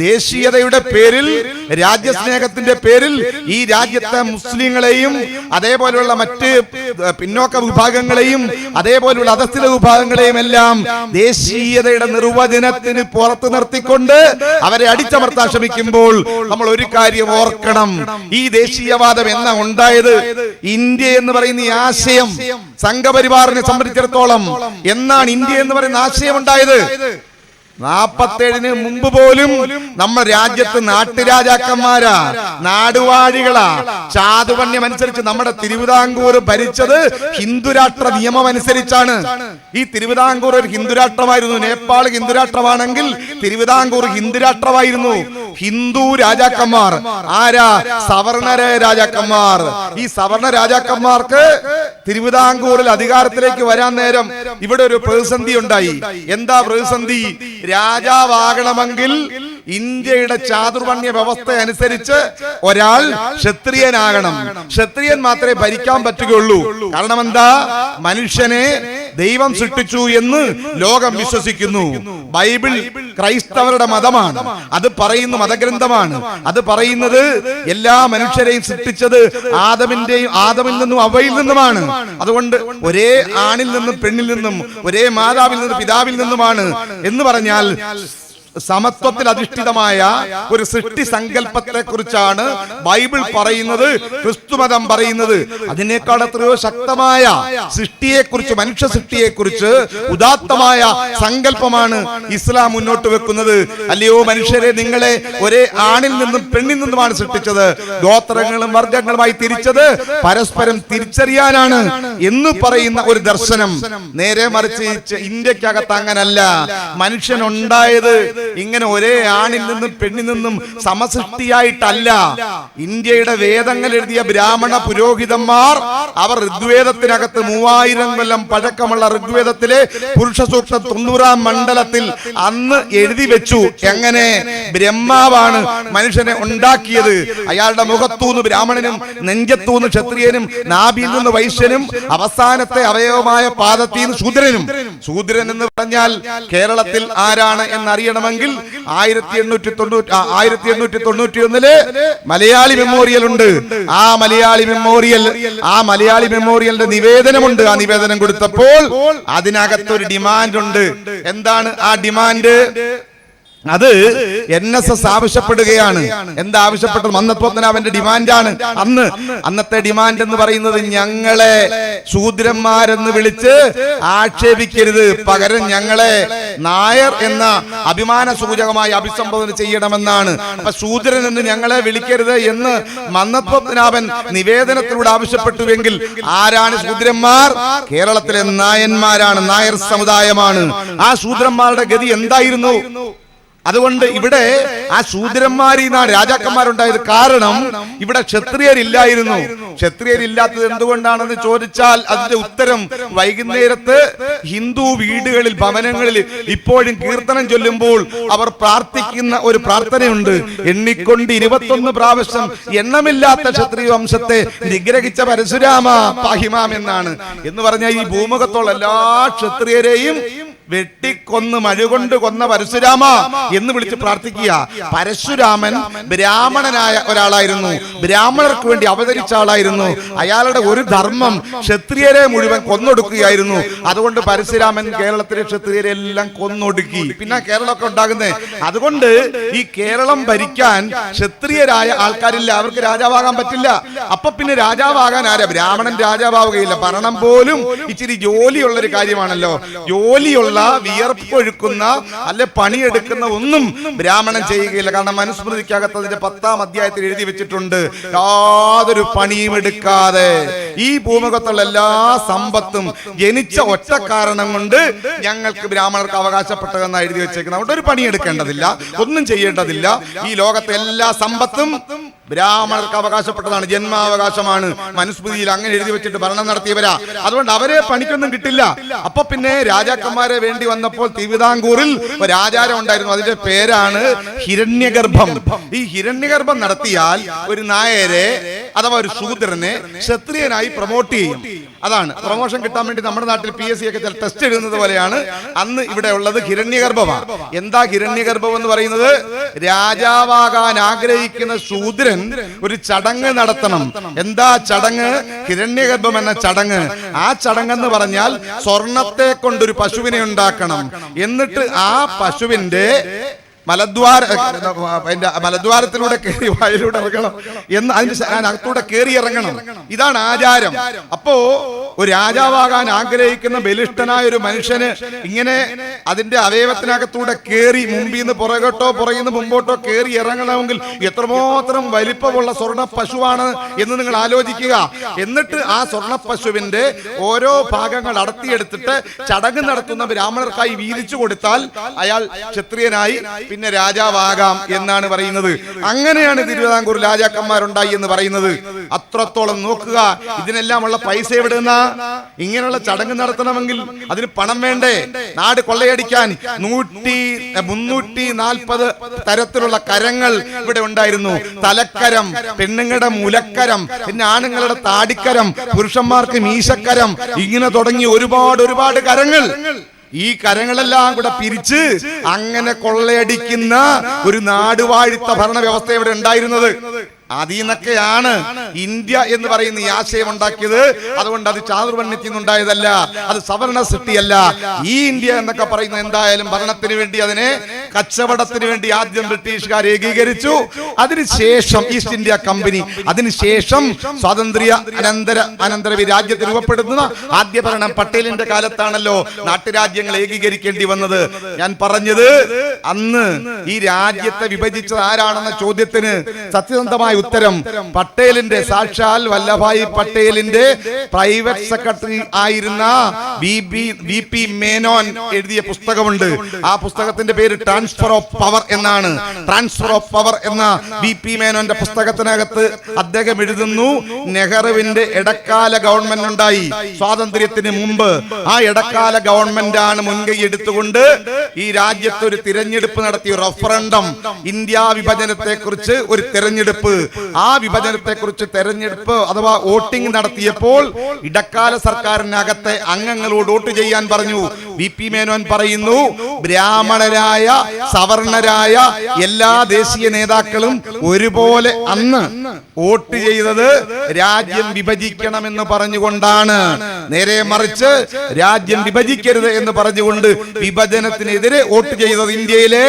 ദേശീയതയുടെ പേരിൽ, രാജ്യസ്നേഹത്തിന്റെ പേരിൽ ഈ രാജ്യത്തെ മുസ്ലിങ്ങളെയും അതേപോലെയുള്ള മറ്റ് പിന്നോക്ക വിഭാഗങ്ങളെയും അതേപോലെയുള്ള അധസ്ഥിത വിഭാഗങ്ങളെയും എല്ലാം ദേശീയതയുടെ നിർവചനത്തിന് പുറത്തു നിർത്തിക്കൊണ്ട് അവരെ അടിച്ചമർത്താൻ ശ്രമിക്കുമ്പോൾ നമ്മൾ ഒരു കാര്യം ഓർക്കണം. ഈ ദേശീയവാദം എന്നാ ഉണ്ടായത്? ഇന്ത്യ എന്ന് പറയുന്ന ഈ ആശയം സംഘപരിവാറിനെ സംബന്ധിച്ചിടത്തോളം എന്നാണ് ഇന്ത്യ എന്ന് പറയുന്ന ആശയം ഉണ്ടായത്? 47 മുമ്പ് പോലും നമ്മൾ രാജ്യത്ത് നാട്ടുരാജാക്കന്മാരാ, നാടുവാഴികളാ. ചാതുപണ്യം അനുസരിച്ച് നമ്മുടെ തിരുവിതാംകൂർ ഭരിച്ചത് ഹിന്ദുരാഷ്ട്ര നിയമം അനുസരിച്ചാണ്. ഈ തിരുവിതാംകൂർ ഒരു ഹിന്ദുരാഷ്ട്രമായിരുന്നു. നേപ്പാൾ ഹിന്ദുരാഷ്ട്രമാണെങ്കിൽ തിരുവിതാംകൂർ ഹിന്ദുരാഷ്ട്രമായിരുന്നു. ഹിന്ദു രാജാക്കന്മാർ ആരാ? സവർണരായ രാജാക്കന്മാർ. ഈ സവർണ രാജാക്കന്മാർക്ക് തിരുവിതാംകൂറിൽ അധികാരത്തിലേക്ക് വരാൻ നേരം ഇവിടെ ഒരു പ്രതിസന്ധി ഉണ്ടായി. എന്താ പ്രതിസന്ധി? രാജാവാകണമെങ്കിൽ ഇന്ത്യയുടെ ചാതുർവർണ്ണ്യ വ്യവസ്ഥ അനുസരിച്ച് ഒരാൾ ക്ഷത്രിയനാകണം. ക്ഷത്രിയൻ മാത്രമേ ഭരിക്കാൻ പറ്റുകയുള്ളൂ. കാരണം എന്താ? മനുഷ്യനെ ദൈവം സൃഷ്ടിച്ചു എന്ന് ലോകം വിശ്വസിക്കുന്നു. ബൈബിൾ ക്രൈസ്തവരുടെ മതമാണ്. അത് പറയുന്ന മതഗ്രന്ഥമാണ്. അത് പറയുന്നത് എല്ലാ മനുഷ്യരെയും സൃഷ്ടിച്ചത് ആദമിൽ നിന്നും അവയിൽ നിന്നുമാണ്. അതുകൊണ്ട് ഒരേ ആണിൽ നിന്നും പെണ്ണിൽ നിന്നും, ഒരേ മാതാവിൽ നിന്നും പിതാവിൽ നിന്നുമാണ് എന്ന് പറഞ്ഞാൽ സമത്വത്തിൽ അധിഷ്ഠിതമായ ഒരു സൃഷ്ടി സങ്കല്പത്തെ കുറിച്ചാണ് ബൈബിൾ പറയുന്നത്, ക്രിസ്തുമതം പറയുന്നത്. അതിനേക്കാൾ എത്രയോ ശക്തമായ സൃഷ്ടിയെക്കുറിച്ച്, മനുഷ്യ സൃഷ്ടിയെക്കുറിച്ച് ഉദാത്തമായ സങ്കല്പമാണ് ഇസ്ലാം മുന്നോട്ട് വെക്കുന്നത്. അല്ലയോ മനുഷ്യരെ, നിങ്ങളെ ഒരേ ആണിൽ നിന്നും പെണ്ണിൽ നിന്നുമാണ് സൃഷ്ടിച്ചത്. ഗോത്രങ്ങളും വർഗങ്ങളുമായി തിരിച്ചത് പരസ്പരം തിരിച്ചറിയാനാണ് എന്ന് പറയുന്ന ഒരു ദർശനം. നേരെ മറിച്ച് ഇന്ത്യക്കകത്ത് അങ്ങനല്ല. മനുഷ്യനുണ്ടായത് ഇങ്ങനെ ഒരേ ആണിൽ നിന്നും പെണ്ണിൽ നിന്നും സമസൃഷ്ടിയായിട്ടല്ല. ഇന്ത്യയുടെ വേദങ്ങൾ എഴുതിയ ബ്രാഹ്മണ പുരോഹിതന്മാർ അവർ ഋഗ്വേദത്തിനകത്ത് 3000 കൊല്ലം പഴക്കമുള്ള ഋഗ്വേദത്തിലെ പുരുഷ സൂക്തം 90-ാം മണ്ഡലത്തിൽ അന്ന് എഴുതി വെച്ചു. എങ്ങനെ? ബ്രഹ്മാവാണ് മനുഷ്യനെ ഉണ്ടാക്കിയത്. അയാളുടെ മുഖത്തൂന്ന് ബ്രാഹ്മണനും, നെഞ്ചത്തൂന്ന് ക്ഷത്രിയനും, നാഭിയിൽ നിന്ന് വൈശ്യനും, അവസാനത്തെ അവയവമായ പാദത്തിൽ നിന്ന് ശൂദ്രനും. ശൂദ്രൻ എന്ന് പറഞ്ഞാൽ കേരളത്തിൽ ആരാണ് എന്നറിയണമെങ്കിൽ 1891 മലയാളി മെമ്മോറിയൽ ഉണ്ട്. ആ മലയാളി മെമ്മോറിയലിന്റെ നിവേദനമുണ്ട്. ആ നിവേദനം കൊടുത്തപ്പോൾ അതിനകത്തൊരു ഡിമാൻഡ് ഉണ്ട്. എന്താണ് ആ ഡിമാൻഡ്? അത് NSS ആവശ്യപ്പെടുകയാണ്. എന്താ ആവശ്യപ്പെട്ടത്? മന്നത്വത്തിനാവന്റെ ഡിമാൻഡാണ്. അന്നത്തെ ഡിമാൻഡ് എന്ന് പറയുന്നത്, ഞങ്ങളെ ശൂദ്രന്മാരെന്ന് വിളിച്ച് ആക്ഷേപിക്കരുത്, പകരം ഞങ്ങളെ നായർ എന്ന അഭിമാന സൂചകമായി അഭിസംബോധന ചെയ്യണമെന്നാണ്. അപ്പൊ ശൂദ്രൻ എന്ന് ഞങ്ങളെ വിളിക്കരുത് എന്ന് മന്നത്വത്തിനാവൻ നിവേദനത്തിലൂടെ ആവശ്യപ്പെട്ടുവെങ്കിൽ ആരാണ് ശൂദ്രന്മാർ? കേരളത്തിലെ നായന്മാരാണ്, നായർ സമുദായമാണ്. ആ ശൂദ്രന്മാരുടെ ഗതി എന്തായിരുന്നു? അതുകൊണ്ട് ഇവിടെ ആ ശൂദ്രന്മാരിൽ നിന്നാണ് രാജാക്കന്മാരുണ്ടായത്. കാരണം ഇവിടെ ക്ഷത്രിയരില്ലായിരുന്നു. ക്ഷത്രിയരില്ലാത്തത് എന്തുകൊണ്ടാണെന്ന് ചോദിച്ചാൽ അതിന്റെ ഉത്തരം വൈകുന്നേരത്ത് ഹിന്ദു വീടുകളിൽ, ഭവനങ്ങളിൽ ഇപ്പോഴും കീർത്തനം ചൊല്ലുമ്പോൾ അവർ പ്രാർത്ഥിക്കുന്ന ഒരു പ്രാർത്ഥനയുണ്ട്. എണ്ണിക്കൊണ്ട് 21 പ്രാവശ്യം എണ്ണമില്ലാത്ത ക്ഷത്രിയ വംശത്തെ നിഗ്രഹിച്ച പരശുരാമ പാഹിമാം എന്നാണ്. എന്ന് പറഞ്ഞാൽ ഈ ഭൂമുഖത്തുള്ള എല്ലാ ക്ഷത്രിയരെയും വെട്ടിക്കൊന്ന് മഴുകൊണ്ട് കൊന്ന പരശുരാമ എന്ന് വിളിച്ച് പ്രാർത്ഥിക്കുക. പരശുരാമൻ ബ്രാഹ്മണനായ ഒരാളായിരുന്നു, ബ്രാഹ്മണർക്ക് വേണ്ടി അവതരിച്ച ആളായിരുന്നു. അയാളുടെ ഒരു ധർമ്മം ക്ഷത്രിയരെ മുഴുവൻ കൊന്നൊടുക്കുകയായിരുന്നു. അതുകൊണ്ട് പരശുരാമൻ കേരളത്തിലെ ക്ഷത്രിയരെ എല്ലാം കൊന്നൊടുക്കി. പിന്നെ കേരളമൊക്കെ ഉണ്ടാകുന്നേ. അതുകൊണ്ട് ഈ കേരളം ഭരിക്കാൻ ക്ഷത്രിയരായ ആൾക്കാരില്ല, അവർക്ക് രാജാവാകാൻ പറ്റില്ല. അപ്പൊ പിന്നെ രാജാവാകാൻ ആരാ? ബ്രാഹ്മണൻ രാജാവാവുകയില്ല. ഭരണം പോലും ഇച്ചിരി ജോലിയുള്ള ഒരു കാര്യമാണല്ലോ. ജോലിയുള്ള, വിയർപ്പൊഴുക്കുന്ന, അല്ലെ പണിയെടുക്കുന്ന ഒന്നും ബ്രാഹ്മണൻ ചെയ്യുകയില്ല. കാരണം മനുസ്മൃതിക്കകത്ത് അതിന്റെ 10-ാം അധ്യായത്തിൽ എഴുതി വെച്ചിട്ടുണ്ട്, യാതൊരു പണിയും എടുക്കാതെ ഈ ഭൂമുഖത്തുള്ള എല്ലാ സമ്പത്തും ജനിച്ച ഒറ്റ കാരണം കൊണ്ട് ഞങ്ങൾക്ക് ബ്രാഹ്മണർക്ക് അവകാശപ്പെട്ടതെന്ന് എഴുതി വെച്ചേക്കുന്നത്. അതുകൊണ്ട് ഒരു പണിയെടുക്കേണ്ടതില്ല, ഒന്നും ചെയ്യേണ്ടതില്ല. ഈ ലോകത്തെ എല്ലാ സമ്പത്തും ബ്രാഹ്മണർക്ക് അവകാശപ്പെട്ടതാണ്, ജന്മാവകാശമാണ്. മനുസ്മൃതിയിൽ അങ്ങനെ എഴുതി വെച്ചിട്ട് ഭരണം നടത്തിയവരാ. അതുകൊണ്ട് അവരെ പണിക്കൊന്നും കിട്ടില്ല. അപ്പൊ പിന്നെ രാജാക്കന്മാരെ വേണ്ടി വന്നപ്പോൾ തിരുവിതാംകൂറിൽ ഒരു ആചാരം ഉണ്ടായിരുന്നു. അതിന്റെ പേരാണ് ഹിരണ്യഗർഭം. ഈ ഹിരണ്യഗർഭം നടത്തിയാൽ ഒരു നായരെ അഥവാ ഒരു ശൂദ്രനെ ക്ഷത്രിയനായി പ്രൊമോട്ട് ചെയ്യും. അതാണ് പ്രൊമോഷൻ കിട്ടാൻ വേണ്ടി നമ്മുടെ നാട്ടിൽ PSC ഒക്കെ ചില ടെസ്റ്റ് എഴുതുന്നത് പോലെയാണ് അന്ന് ഇവിടെ ഉള്ളത് ഹിരണ്യഗർഭമാണ്. എന്താ ഹിരണ്യഗർഭം എന്ന് പറയുന്നത്? രാജാവാകാൻ ആഗ്രഹിക്കുന്ന ശൂദ്രൻ ഒരു ചടങ്ങ് നടത്തണം. എന്താ ചടങ്ങ്? ഹിരണ്യഗർഭം എന്ന ചടങ്ങ്. ആ ചടങ്ങെന്ന് പറഞ്ഞാൽ സ്വർണത്തെ കൊണ്ടൊരു പശുവിനെ ഉണ്ടാക്കണം. എന്നിട്ട് ആ പശുവിന്റെ മലദ്വാരത്തിലൂടെ കയറി വായിലൂടെ ഇറങ്ങണം എന്ന് അതിനകത്തൂടെ കയറി ഇറങ്ങണം. ഇതാണ് ആചാരം. അപ്പോ ഒരു രാജാവാകാൻ ആഗ്രഹിക്കുന്ന ബലിഷ്ഠനായ ഒരു മനുഷ്യന് ഇങ്ങനെ അതിന്റെ അവയവത്തിനകത്തൂടെ കയറി മുമ്പിൽ നിന്ന് പുറകോട്ടോ പുറകിൽ നിന്ന് മുമ്പോട്ടോ കയറി ഇറങ്ങണമെങ്കിൽ എത്രമാത്രം വലിപ്പമുള്ള സ്വർണ്ണ പശുവാണ് എന്ന് നിങ്ങൾ ആലോചിക്കുക. എന്നിട്ട് ആ സ്വർണ്ണ പശുവിന്റെ ഓരോ ഭാഗങ്ങൾ അടർത്തിയെടുത്തിട്ട് ചടങ്ങ് നടത്തുന്ന ബ്രാഹ്മണർക്കായി വീതിച്ചു കൊടുത്താൽ അയാൾ ക്ഷത്രിയനായി പിന്നെ രാജാവാകാം എന്നാണ് പറയുന്നത്. അങ്ങനെയാണ് തിരുവിതാംകൂർ രാജാക്കന്മാരുണ്ടായി എന്ന് പറയുന്നത്. അത്രത്തോളം നോക്കുക. ഇതിനെല്ലാം ഉള്ള പൈസ എവിടുന്ന? ഇങ്ങനെയുള്ള ചടങ്ങ് നടത്തണമെങ്കിൽ അതിന് പണം വേണ്ടേ? നാട് കൊള്ളയടിക്കാൻ 340 തരത്തിലുള്ള കരങ്ങൾ ഇവിടെ ഉണ്ടായിരുന്നു. തലക്കരം, പെണ്ണുങ്ങളുടെ മുലക്കരം, പിന്നെ ആണുങ്ങളുടെ താടിക്കരം, പുരുഷന്മാർക്ക് മീശക്കരം, ഇങ്ങനെ തുടങ്ങി ഒരുപാട് കരങ്ങൾ. ഈ കരങ്ങളെല്ലാം കൂടെ പിരിച്ച് അങ്ങനെ കൊള്ളയടിക്കുന്ന ഒരു നാടുവാഴിത്ത ഭരണ വ്യവസ്ഥ ഇവിടെ ഉണ്ടായിരുന്നത്. അതിൽ നിന്നൊക്കെയാണ് ഇന്ത്യ എന്ന് പറയുന്ന ഈ ആശയം ഉണ്ടാക്കിയത്. അതുകൊണ്ട് അത് ചാതുർവർണ്ണത്തിൽ നിന്നുണ്ടായതല്ല, അത് സവർണ സൃഷ്ടിയല്ല. ഈ ഇന്ത്യ എന്നൊക്കെ പറയുന്നത് എന്തായാലും ഭരണത്തിന് വേണ്ടി, അതിനെ കച്ചവടത്തിന് വേണ്ടി ആദ്യം ബ്രിട്ടീഷുകാർ ഏകീകരിച്ചു. അതിനുശേഷം ഈസ്റ്റ് ഇന്ത്യ കമ്പനി, അതിനുശേഷം സ്വാതന്ത്ര്യ അനന്തര രാജ്യത്ത് രൂപപ്പെടുന്ന ആദ്യ ഭരണം പട്ടേലിന്റെ കാലത്താണല്ലോ നാട്ടുരാജ്യങ്ങൾ ഏകീകരിക്കേണ്ടി വന്നത്. ഞാൻ പറഞ്ഞത് അന്ന് ഈ രാജ്യത്തെ വിഭജിച്ചത് ആരാണെന്ന ചോദ്യത്തിന് സത്യസന്ധമായ ഉത്തരം പട്ടേലിന്റെ, സാക്ഷാൽ വല്ലഭായി പട്ടേലിന്റെ പ്രൈവറ്റ് സെക്രട്ടറി ആയിരുന്ന VP മേനോൻ എഴുതിയ പുസ്തകമുണ്ട്. ആ പുസ്തകത്തിന്റെ പേര് ട്രാൻസ്ഫർ ഓഫ് പവർ എന്നാണ്. ട്രാൻസ്ഫർ ഓഫ് പവർ എന്ന VP മേനോന്റെ പുസ്തകത്തിനകത്ത് അദ്ദേഹം എഴുതുന്നു, നെഹ്റുവിന്റെ ഇടക്കാല ഗവൺമെന്റ് ഉണ്ടായി സ്വാതന്ത്ര്യത്തിന് മുമ്പ്. ആ ഇടക്കാല ഗവൺമെന്റ് ആണ് മുൻകൈ എടുത്തുകൊണ്ട് ഈ രാജ്യത്ത് ഒരു തിരഞ്ഞെടുപ്പ് നടത്തിയ റഫറൻഡം, ഇന്ത്യ വിഭജനത്തെ കുറിച്ച് ഒരു തിരഞ്ഞെടുപ്പ്. ആ വിഭജനത്തെ കുറിച്ച് തെരഞ്ഞെടുപ്പ് അഥവാ വോട്ടിംഗ് നടത്തിയപ്പോൾ ഇടക്കാല സർക്കാരിനകത്തെ അംഗങ്ങളോട് വോട്ട് ചെയ്യാൻ പറഞ്ഞു. VP മേനോൻ പറയുന്നു, ബ്രാഹ്മണരായ സവർണരായ എല്ലാ ദേശീയ നേതാക്കളും ഒരുപോലെ അന്ന് വോട്ട് ചെയ്തത് രാജ്യം വിഭജിക്കണമെന്ന് പറഞ്ഞുകൊണ്ടാണ്. നേരെ മറിച്ച് രാജ്യം വിഭജിക്കരുത് എന്ന് പറഞ്ഞുകൊണ്ട് വിഭജനത്തിനെതിരെ വോട്ട് ചെയ്തത് ഇന്ത്യയിലെ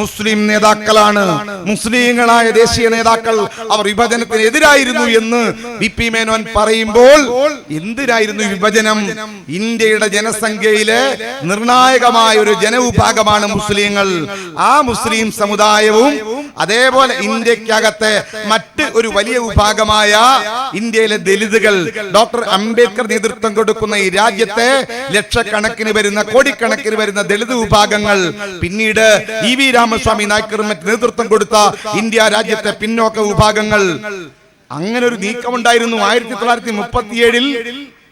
മുസ്ലിം നേതാക്കളാണ്. മുസ്ലിങ്ങളായ ദേശീയ നേതാക്കൾ അവർ വിഭജനത്തിനെതിരായിരുന്നു എന്ന് VP മേനോൻ പറയുമ്പോൾ, എന്തിനായിരുന്നു വിഭജനം? ഇന്ത്യയുടെ ജനസംഖ്യയിലെ നിർണായകമായ ഒരു ജനവിഭാഗമാണ് മുസ്ലിങ്ങൾ. ആ മുസ്ലിം സമുദായവും അതേപോലെ ഇന്ത്യക്കകത്തെ മറ്റ് ഒരു വലിയ വിഭാഗമായ ഇന്ത്യയിലെ ദലിതുകൾ, ഡോക്ടർ അംബേദ്കർ നേതൃത്വം കൊടുക്കുന്ന ഈ രാജ്യത്തെ ലക്ഷക്കണക്കിന് വരുന്ന, കോടിക്കണക്കിന് വരുന്ന ദലിത് വിഭാഗങ്ങൾ, പിന്നീട് EV രാമസ്വാമി നായ്ക്കർ നേതൃത്വം കൊടുത്ത ഇന്ത്യ രാജ്യത്തെ പിന്നോക്ക വിഭാഗങ്ങൾ, അങ്ങനെ ഒരു നീക്കമുണ്ടായിരുന്നു. 1937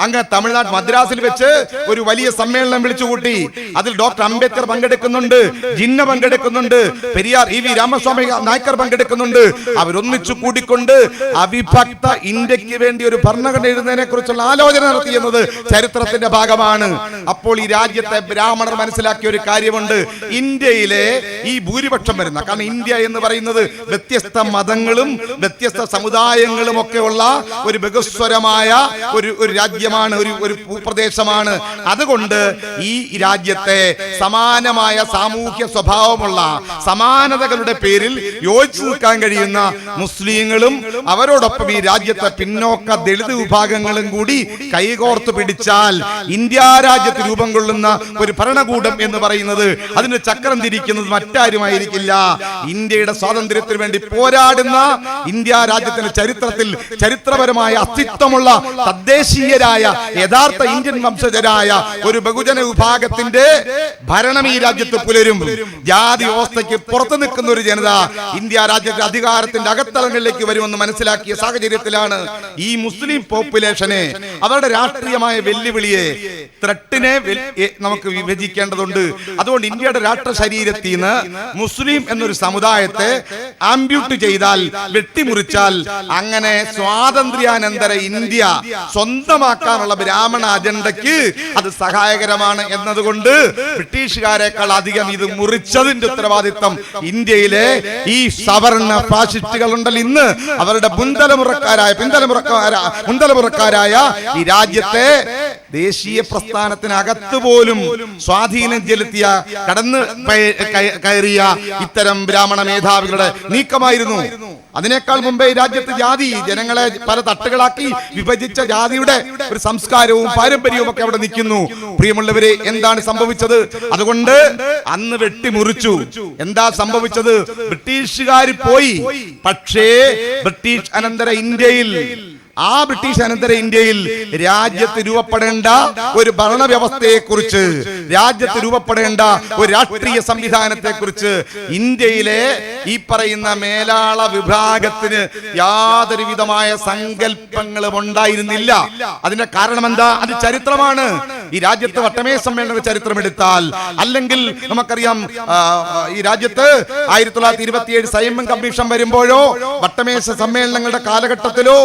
അങ്ങ് തമിഴ്നാട് മദ്രാസിൽ വെച്ച് ഒരു വലിയ സമ്മേളനം വിളിച്ചുകൂട്ടി. അതിൽ ഡോക്ടർ അംബേദ്കർ പങ്കെടുക്കുന്നുണ്ട്, ജിന്ന പങ്കെടുക്കുന്നുണ്ട്, പെരിയാർ EV രാമസ്വാമി നായ്ക്കർ പങ്കെടുക്കുന്നുണ്ട്. അവരൊന്നിച്ചു കൂടിക്കൊണ്ട് അവിഭക്ത ഇന്ത്യക്ക് വേണ്ടി ഒരു ഭരണഘടന എഴുതുന്നതിനെ കുറിച്ചുള്ള ആലോചന നടത്തിയെന്നത് ചരിത്രത്തിന്റെ ഭാഗമാണ്. അപ്പോൾ ഈ രാജ്യത്തെ ബ്രാഹ്മണർ മനസ്സിലാക്കിയ ഒരു കാര്യമുണ്ട്. ഇന്ത്യയിലെ ഈ ഭൂരിപക്ഷം വരുന്ന, കാരണം ഇന്ത്യ എന്ന് പറയുന്നത് വ്യത്യസ്ത മതങ്ങളും വ്യത്യസ്ത സമുദായങ്ങളും ഒക്കെ ഉള്ള ഒരു ബഹുസ്വരമായ ഒരു രാജ്യം, ഒരു ഭൂപ്രദേശമാണ്. അതുകൊണ്ട് ഈ രാജ്യത്തെ സമാനമായ സാമൂഹ്യ സ്വഭാവമുള്ള, സമാനതകളുടെ പേരിൽ യോജിച്ചു നിൽക്കാൻ കഴിയുന്ന മുസ്ലിങ്ങളും അവരോടൊപ്പം ഈ രാജ്യത്തെ പിന്നോക്ക ദളിത് വിഭാഗങ്ങളും കൂടി കൈകോർത്ത് പിടിച്ചാൽ ഇന്ത്യ രാജ്യത്ത് രൂപം കൊള്ളുന്ന ഒരു ഭരണകൂടം എന്ന് പറയുന്നത്, അതിന് ചക്രം തിരിക്കുന്നത് മറ്റാരുമായിരിക്കില്ല, ഇന്ത്യയുടെ സ്വാതന്ത്ര്യത്തിന് വേണ്ടി പോരാടുന്ന ഇന്ത്യ രാജ്യത്തിന്റെ ചരിത്രത്തിൽ ചരിത്രപരമായ അസ്തിത്വമുള്ള തദ്ദേശീയരായ യഥാർത്ഥ ഇന്ത്യൻ വംശജരായ ഒരു ബഹുജന വിഭാഗത്തിന്റെ ഭരണം ഈ രാജ്യത്ത് പുലരും. ജാതി വ്യവസ്ഥയ്ക്ക് പുറത്തു നിൽക്കുന്ന ഒരു ജനത ഇന്ത്യ രാജ്യത്തെ അധികാരത്തിന്റെ അകത്തളങ്ങളിലേക്ക് വരുമെന്ന് മനസ്സിലാക്കിയ സാഹചര്യത്തിലാണ് ഈ മുസ്ലിം പോപ്പുലേഷനെ, അവരുടെ രാഷ്ട്രീയമായ വെല്ലുവിളിയെ, ത്രട്ടിനെ നമുക്ക് വിഭജിക്കേണ്ടതുണ്ട്. അതുകൊണ്ട് ഇന്ത്യയുടെ രാഷ്ട്ര ശരീരത്തിൽ നിന്ന് മുസ്ലിം എന്നൊരു സമുദായത്തെ ആംബ്യൂട്ട് ചെയ്താൽ, വെട്ടിമുറിച്ചാൽ, അങ്ങനെ സ്വാതന്ത്ര്യാനന്തര ഇന്ത്യ സ്വന്തമാക്കാനുള്ള ബ്രാഹ്മണ അജണ്ടയ്ക്ക് അത് സഹായകരമാണ് എന്നതുകൊണ്ട് ബ്രിട്ടീഷുകാരെക്കാൾ അധികം ഇത് മുറിച്ചതിന്റെ ഉത്തരവാദിത്വം ഇന്ത്യയിലെ ഈ സവർണ ഫാഷിസ്റ്റുകൾ ഉണ്ടല്ലോ ഇന്ന്, അവരുടെ മുൻതലമുറക്കാരായ ഈ രാജ്യത്തെ ദേശീയ പ്രസ്ഥാനത്തിനകത്ത് പോലും സ്വാധീനം ചെലുത്തിയ, കടന്ന് കയറിയ ഇത്തരം ബ്രാഹ്മണ മേധാവികളുടെ നീക്കമായിരുന്നു. അതിനേക്കാൾ മുമ്പേ ഈ രാജ്യത്ത് ജാതി ജനങ്ങളെ പല തട്ടുകളാക്കി വിഭജിച്ച ജാതിയുടെ ഒരു സംസ്കാരവും പാരമ്പര്യവും ഒക്കെ അവിടെ നിൽക്കുന്നു. പ്രിയമുള്ളവരെ, എന്താണ് സംഭവിച്ചത്? അതുകൊണ്ട് അന്ന് വെട്ടിമുറിച്ചു. എന്താ സംഭവിച്ചത്? ബ്രിട്ടീഷുകാർ പോയി, പക്ഷേ ബ്രിട്ടീഷ് അനന്തര ഇന്ത്യയിൽ രാജ്യത്ത് രൂപപ്പെടേണ്ട ഒരു ഭരണവ്യവസ്ഥയെ കുറിച്ച്, രാജ്യത്ത് രൂപപ്പെടേണ്ട ഒരു രാഷ്ട്രീയ സംവിധാനത്തെ കുറിച്ച് ഇന്ത്യയിലെ ഈ പറയുന്ന മേലാള വിഭാഗത്തിന് യാതൊരു വിധമായ സങ്കല്പങ്ങളും ഉണ്ടായിരുന്നില്ല. അതിന്റെ കാരണം എന്താ? അത് ചരിത്രമാണ്. ഈ രാജ്യത്ത് വട്ടമേശ സമ്മേളന ചരിത്രം എടുത്താൽ, അല്ലെങ്കിൽ നമുക്കറിയാം ഈ രാജ്യത്ത് 1927 സൈമൺ കമ്മീഷൻ വരുമ്പോഴോ വട്ടമേശ സമ്മേളനങ്ങളുടെ കാലഘട്ടത്തിലോ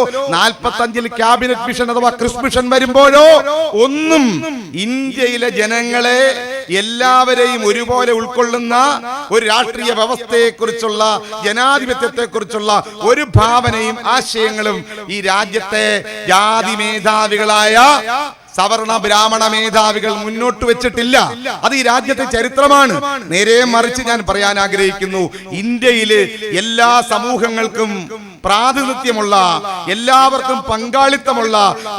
45 ക്യാബിനറ്റ് മിഷൻ അഥവാ ക്രിസ് മിഷൻ വരുമ്പോഴോ ഒന്നും ഇന്ത്യയിലെ ജനങ്ങളെ എല്ലാവരെയും ഒരുപോലെ ഉൾക്കൊള്ളുന്ന ഒരു രാഷ്ട്രീയ വ്യവസ്ഥയെ കുറിച്ചുള്ള, ജനാധിപത്യത്തെ കുറിച്ചുള്ള ഒരു ഭാവനയും ആശയങ്ങളും ഈ രാജ്യത്തെ ജാതി മേധാവികളായ സവർണ ബ്രാഹ്മണ മേധാവികൾ മുന്നോട്ട് വെച്ചിട്ടില്ല. അത് ഈ രാജ്യത്തെ ചരിത്രമാണ്. നേരെ മറിച്ച് ഞാൻ പറയാൻ ആഗ്രഹിക്കുന്നു, ഇന്ത്യയിലെ എല്ലാ സമൂഹങ്ങൾക്കും പ്രാതിനിധ്യമുള്ള, എല്ലാവർക്കും പങ്കാളിത്തമുള്ള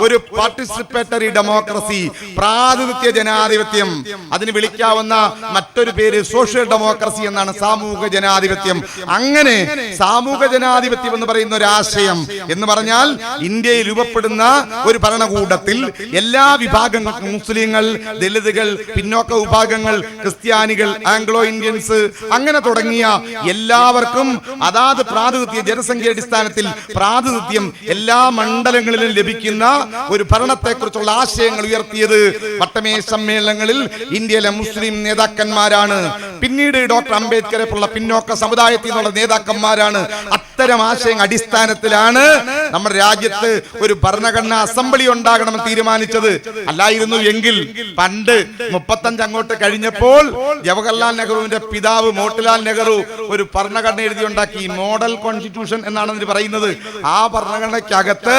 ഒരു പാർട്ടിസിപ്പേറ്ററി ഡെമോക്രസി, പ്രാതിനിധ്യ ജനാധിപത്യം, അതിന് വിളിക്കാവുന്ന മറ്റൊരു പേര് സോഷ്യൽ ഡെമോക്രസി എന്നാണ്, സാമൂഹ്യ ജനാധിപത്യം. അങ്ങനെ സാമൂഹ്യ ജനാധിപത്യം എന്ന് പറയുന്ന ഒരു ആശയം എന്ന് പറഞ്ഞാൽ ഇന്ത്യയിൽ രൂപപ്പെടുന്ന ഒരു ഭരണകൂടത്തിൽ എല്ലാ വിഭാഗങ്ങൾക്കും, മുസ്ലിങ്ങൾ, ദലിതുകൾ, പിന്നോക്ക വിഭാഗങ്ങൾ, ക്രിസ്ത്യാനികൾ, ആംഗ്ലോ ഇന്ത്യൻസ്, അങ്ങനെ തുടങ്ങിയ എല്ലാവർക്കും അതാത് പ്രാതിനിധ്യ ജനസംഖ്യ അടിസ്ഥാനത്തിൽ പ്രാതിനിധ്യം എല്ലാ മണ്ഡലങ്ങളിലും ലഭിക്കുന്ന ഒരു ഭരണത്തെ കുറിച്ചുള്ള ആശയങ്ങൾ ഉയർത്തിയത് വട്ടമേശ സമ്മേളനങ്ങളിൽ ഇന്ത്യയിലെ മുസ്ലിം നേതാക്കന്മാരാണ്. പിന്നീട് ഡോക്ടർ അംബേദ്കറെ പോലുള്ള പിന്നോക്ക സമുദായത്തിൽ നിന്നുള്ള നേതാക്കന്മാരാണ്. അത്തരം ആശയങ്ങൾ അടിസ്ഥാനത്തിലാണ് നമ്മുടെ രാജ്യത്ത് ഒരു ഭരണഘടനാ അസംബ്ലി ഉണ്ടാകണമെന്ന് തീരുമാനിച്ചത്. അല്ലായിരുന്നു എങ്കിൽ പണ്ട് 35 അങ്ങോട്ട് കഴിഞ്ഞപ്പോൾ ജവഹർലാൽ നെഹ്റുവിന്റെ പിതാവ് മോട്ടിലാൽ നെഹ്റു ഒരു ഭരണഘടന എഴുതിയുണ്ടാക്കി. മോഡൽ കോൺസ്റ്റിറ്റ്യൂഷൻ എന്നാണ് അതിന് പറയുന്നത്. ആ ഭരണഘടനയ്ക്കകത്ത്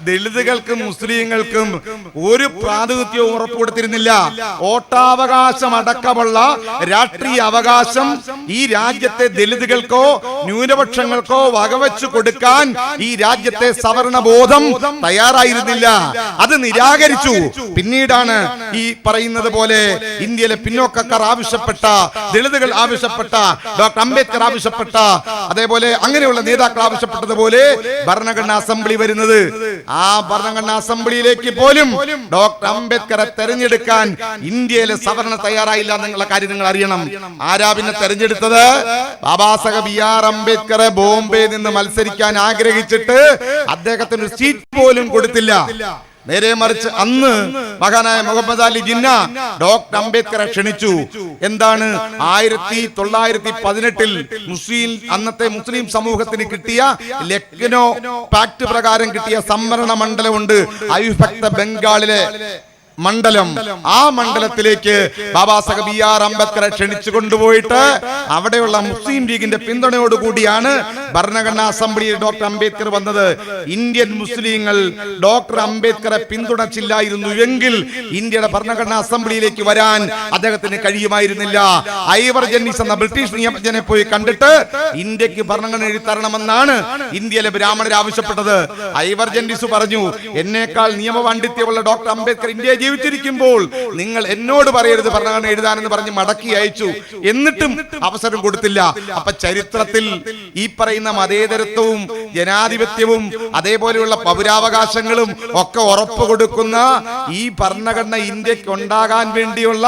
ദളിതുകൾക്കും മുസ്ലിങ്ങൾക്കും ഒരു പ്രാതിനിധ്യവും ഉറപ്പുകൊടുത്തിരുന്നില്ല. വോട്ടാവകാശം അടക്കമുള്ള രാഷ്ട്രീയ അവകാശം ഈ രാജ്യത്തെ ദളിതുകൾക്കോ ന്യൂനപക്ഷങ്ങൾക്കോ വകവെച്ചു കൊടുക്കാൻ ഈ രാജ്യത്തെ സവർണ ബോധം തയ്യാറായിരുന്നില്ല. അത് നിരാകരിച്ചു. പിന്നീടാണ് ഈ പറയുന്നത് പോലെ ഇന്ത്യയിലെ പിന്നോക്കക്കാർ ആവശ്യപ്പെട്ട, ദളിതുകൾ ആവശ്യപ്പെട്ട, ഡോക്ടർ അംബേദ്കർ ആവശ്യപ്പെട്ട, അതേപോലെ അങ്ങനെയുള്ള നേതാക്കൾ ആവശ്യപ്പെട്ടതുപോലെ ഭരണഘടനാ അസംബ്ലി വരുന്നത്. ആ ഭരണഘടനാ അസംബ്ലിയിലേക്ക് പോലും ഡോക്ടർ അംബേദ്കറെ തെരഞ്ഞെടുക്കാൻ ഇന്ത്യയിലെ സവർണ തയ്യാറായില്ല എന്നുള്ള കാര്യം നിങ്ങൾ അറിയണം. ആരാ പിന്നെ തെരഞ്ഞെടുത്തത്? ബാബാസാഹേബ് BR അംബേദ്കറെ ബോംബെയിൽ നിന്ന് മത്സരിക്കാൻ ആഗ്രഹിച്ചിട്ട് അദ്ദേഹത്തിന് ഒരു സീറ്റ് പോലും കൊടുത്തില്ല. നേരെ മറിച്ച് അന്ന് മഹാനായ മുഹമ്മദ് അലി ജിന്ന ഡോക്ടർ അംബേദ്കറെ ക്ഷണിച്ചു. എന്താണ്? 1918 അന്നത്തെ മുസ്ലിം സമൂഹത്തിന് കിട്ടിയ ലക്നോ പാക്ട് പ്രകാരം കിട്ടിയ സംവരണ മണ്ഡലമുണ്ട്, അവിഭക്ത ബംഗാളിലെ മണ്ഡലം. ആ മണ്ഡലത്തിലേക്ക് ബാബാസാഹേബ് BR അംബേദ്കറെ ക്ഷണിച്ചു കൊണ്ടുപോയിട്ട് അവിടെയുള്ള മുസ്ലിം ലീഗിന്റെ പിന്തുണയോടുകൂടിയാണ് ഭരണഘടനാ അസംബ്ലിയിൽ ഡോക്ടർ അംബേദ്കർ വന്നത്. ഇന്ത്യൻ മുസ്ലിങ്ങൾ ഡോക്ടർ അംബേദ്കറെ പിന്തുണച്ചില്ലായിരുന്നു എങ്കിൽ ഇന്ത്യയുടെ ഭരണഘടനാ അസംബ്ലിയിലേക്ക് വരാൻ അദ്ദേഹത്തിന് കഴിയുമായിരുന്നില്ല. ഐവർ ജെന്നിസ് എന്ന ബ്രിട്ടീഷ് നിയമജ്ഞനെ പോയി കണ്ടിട്ട് ഇന്ത്യക്ക് ഭരണഘടന എഴുതി തരണമെന്നാണ് ഇന്ത്യയിലെ ബ്രാഹ്മണർ ആവശ്യപ്പെട്ടത്. ഐവർ ജെന്നിസ് പറഞ്ഞു, എന്നേക്കാൾ നിയമപാണ്ഡിത്യമുള്ള ഡോക്ടർ അംബേദ്കർ ഇന്ത്യയെ ജീവിച്ചിരിക്കുമ്പോൾ നിങ്ങൾ എന്നോട് പറയരുത് ഭരണഘടന എഴുതാനെന്ന് പറഞ്ഞ് മടക്കി അയച്ചു. എന്നിട്ടും അവസരം കൊടുത്തില്ല. അപ്പൊ ചരിത്രത്തിൽ ഈ പറയുന്ന പറയുന്ന മതേതരത്വവും ജനാധിപത്യവും അതേപോലെയുള്ള പൗരാവകാശങ്ങളും ഒക്കെ ഉറപ്പ് കൊടുക്കുന്ന ഈ ഭരണഘടന ഇന്ത്യക്ക് ഉണ്ടാകാൻ വേണ്ടിയുള്ള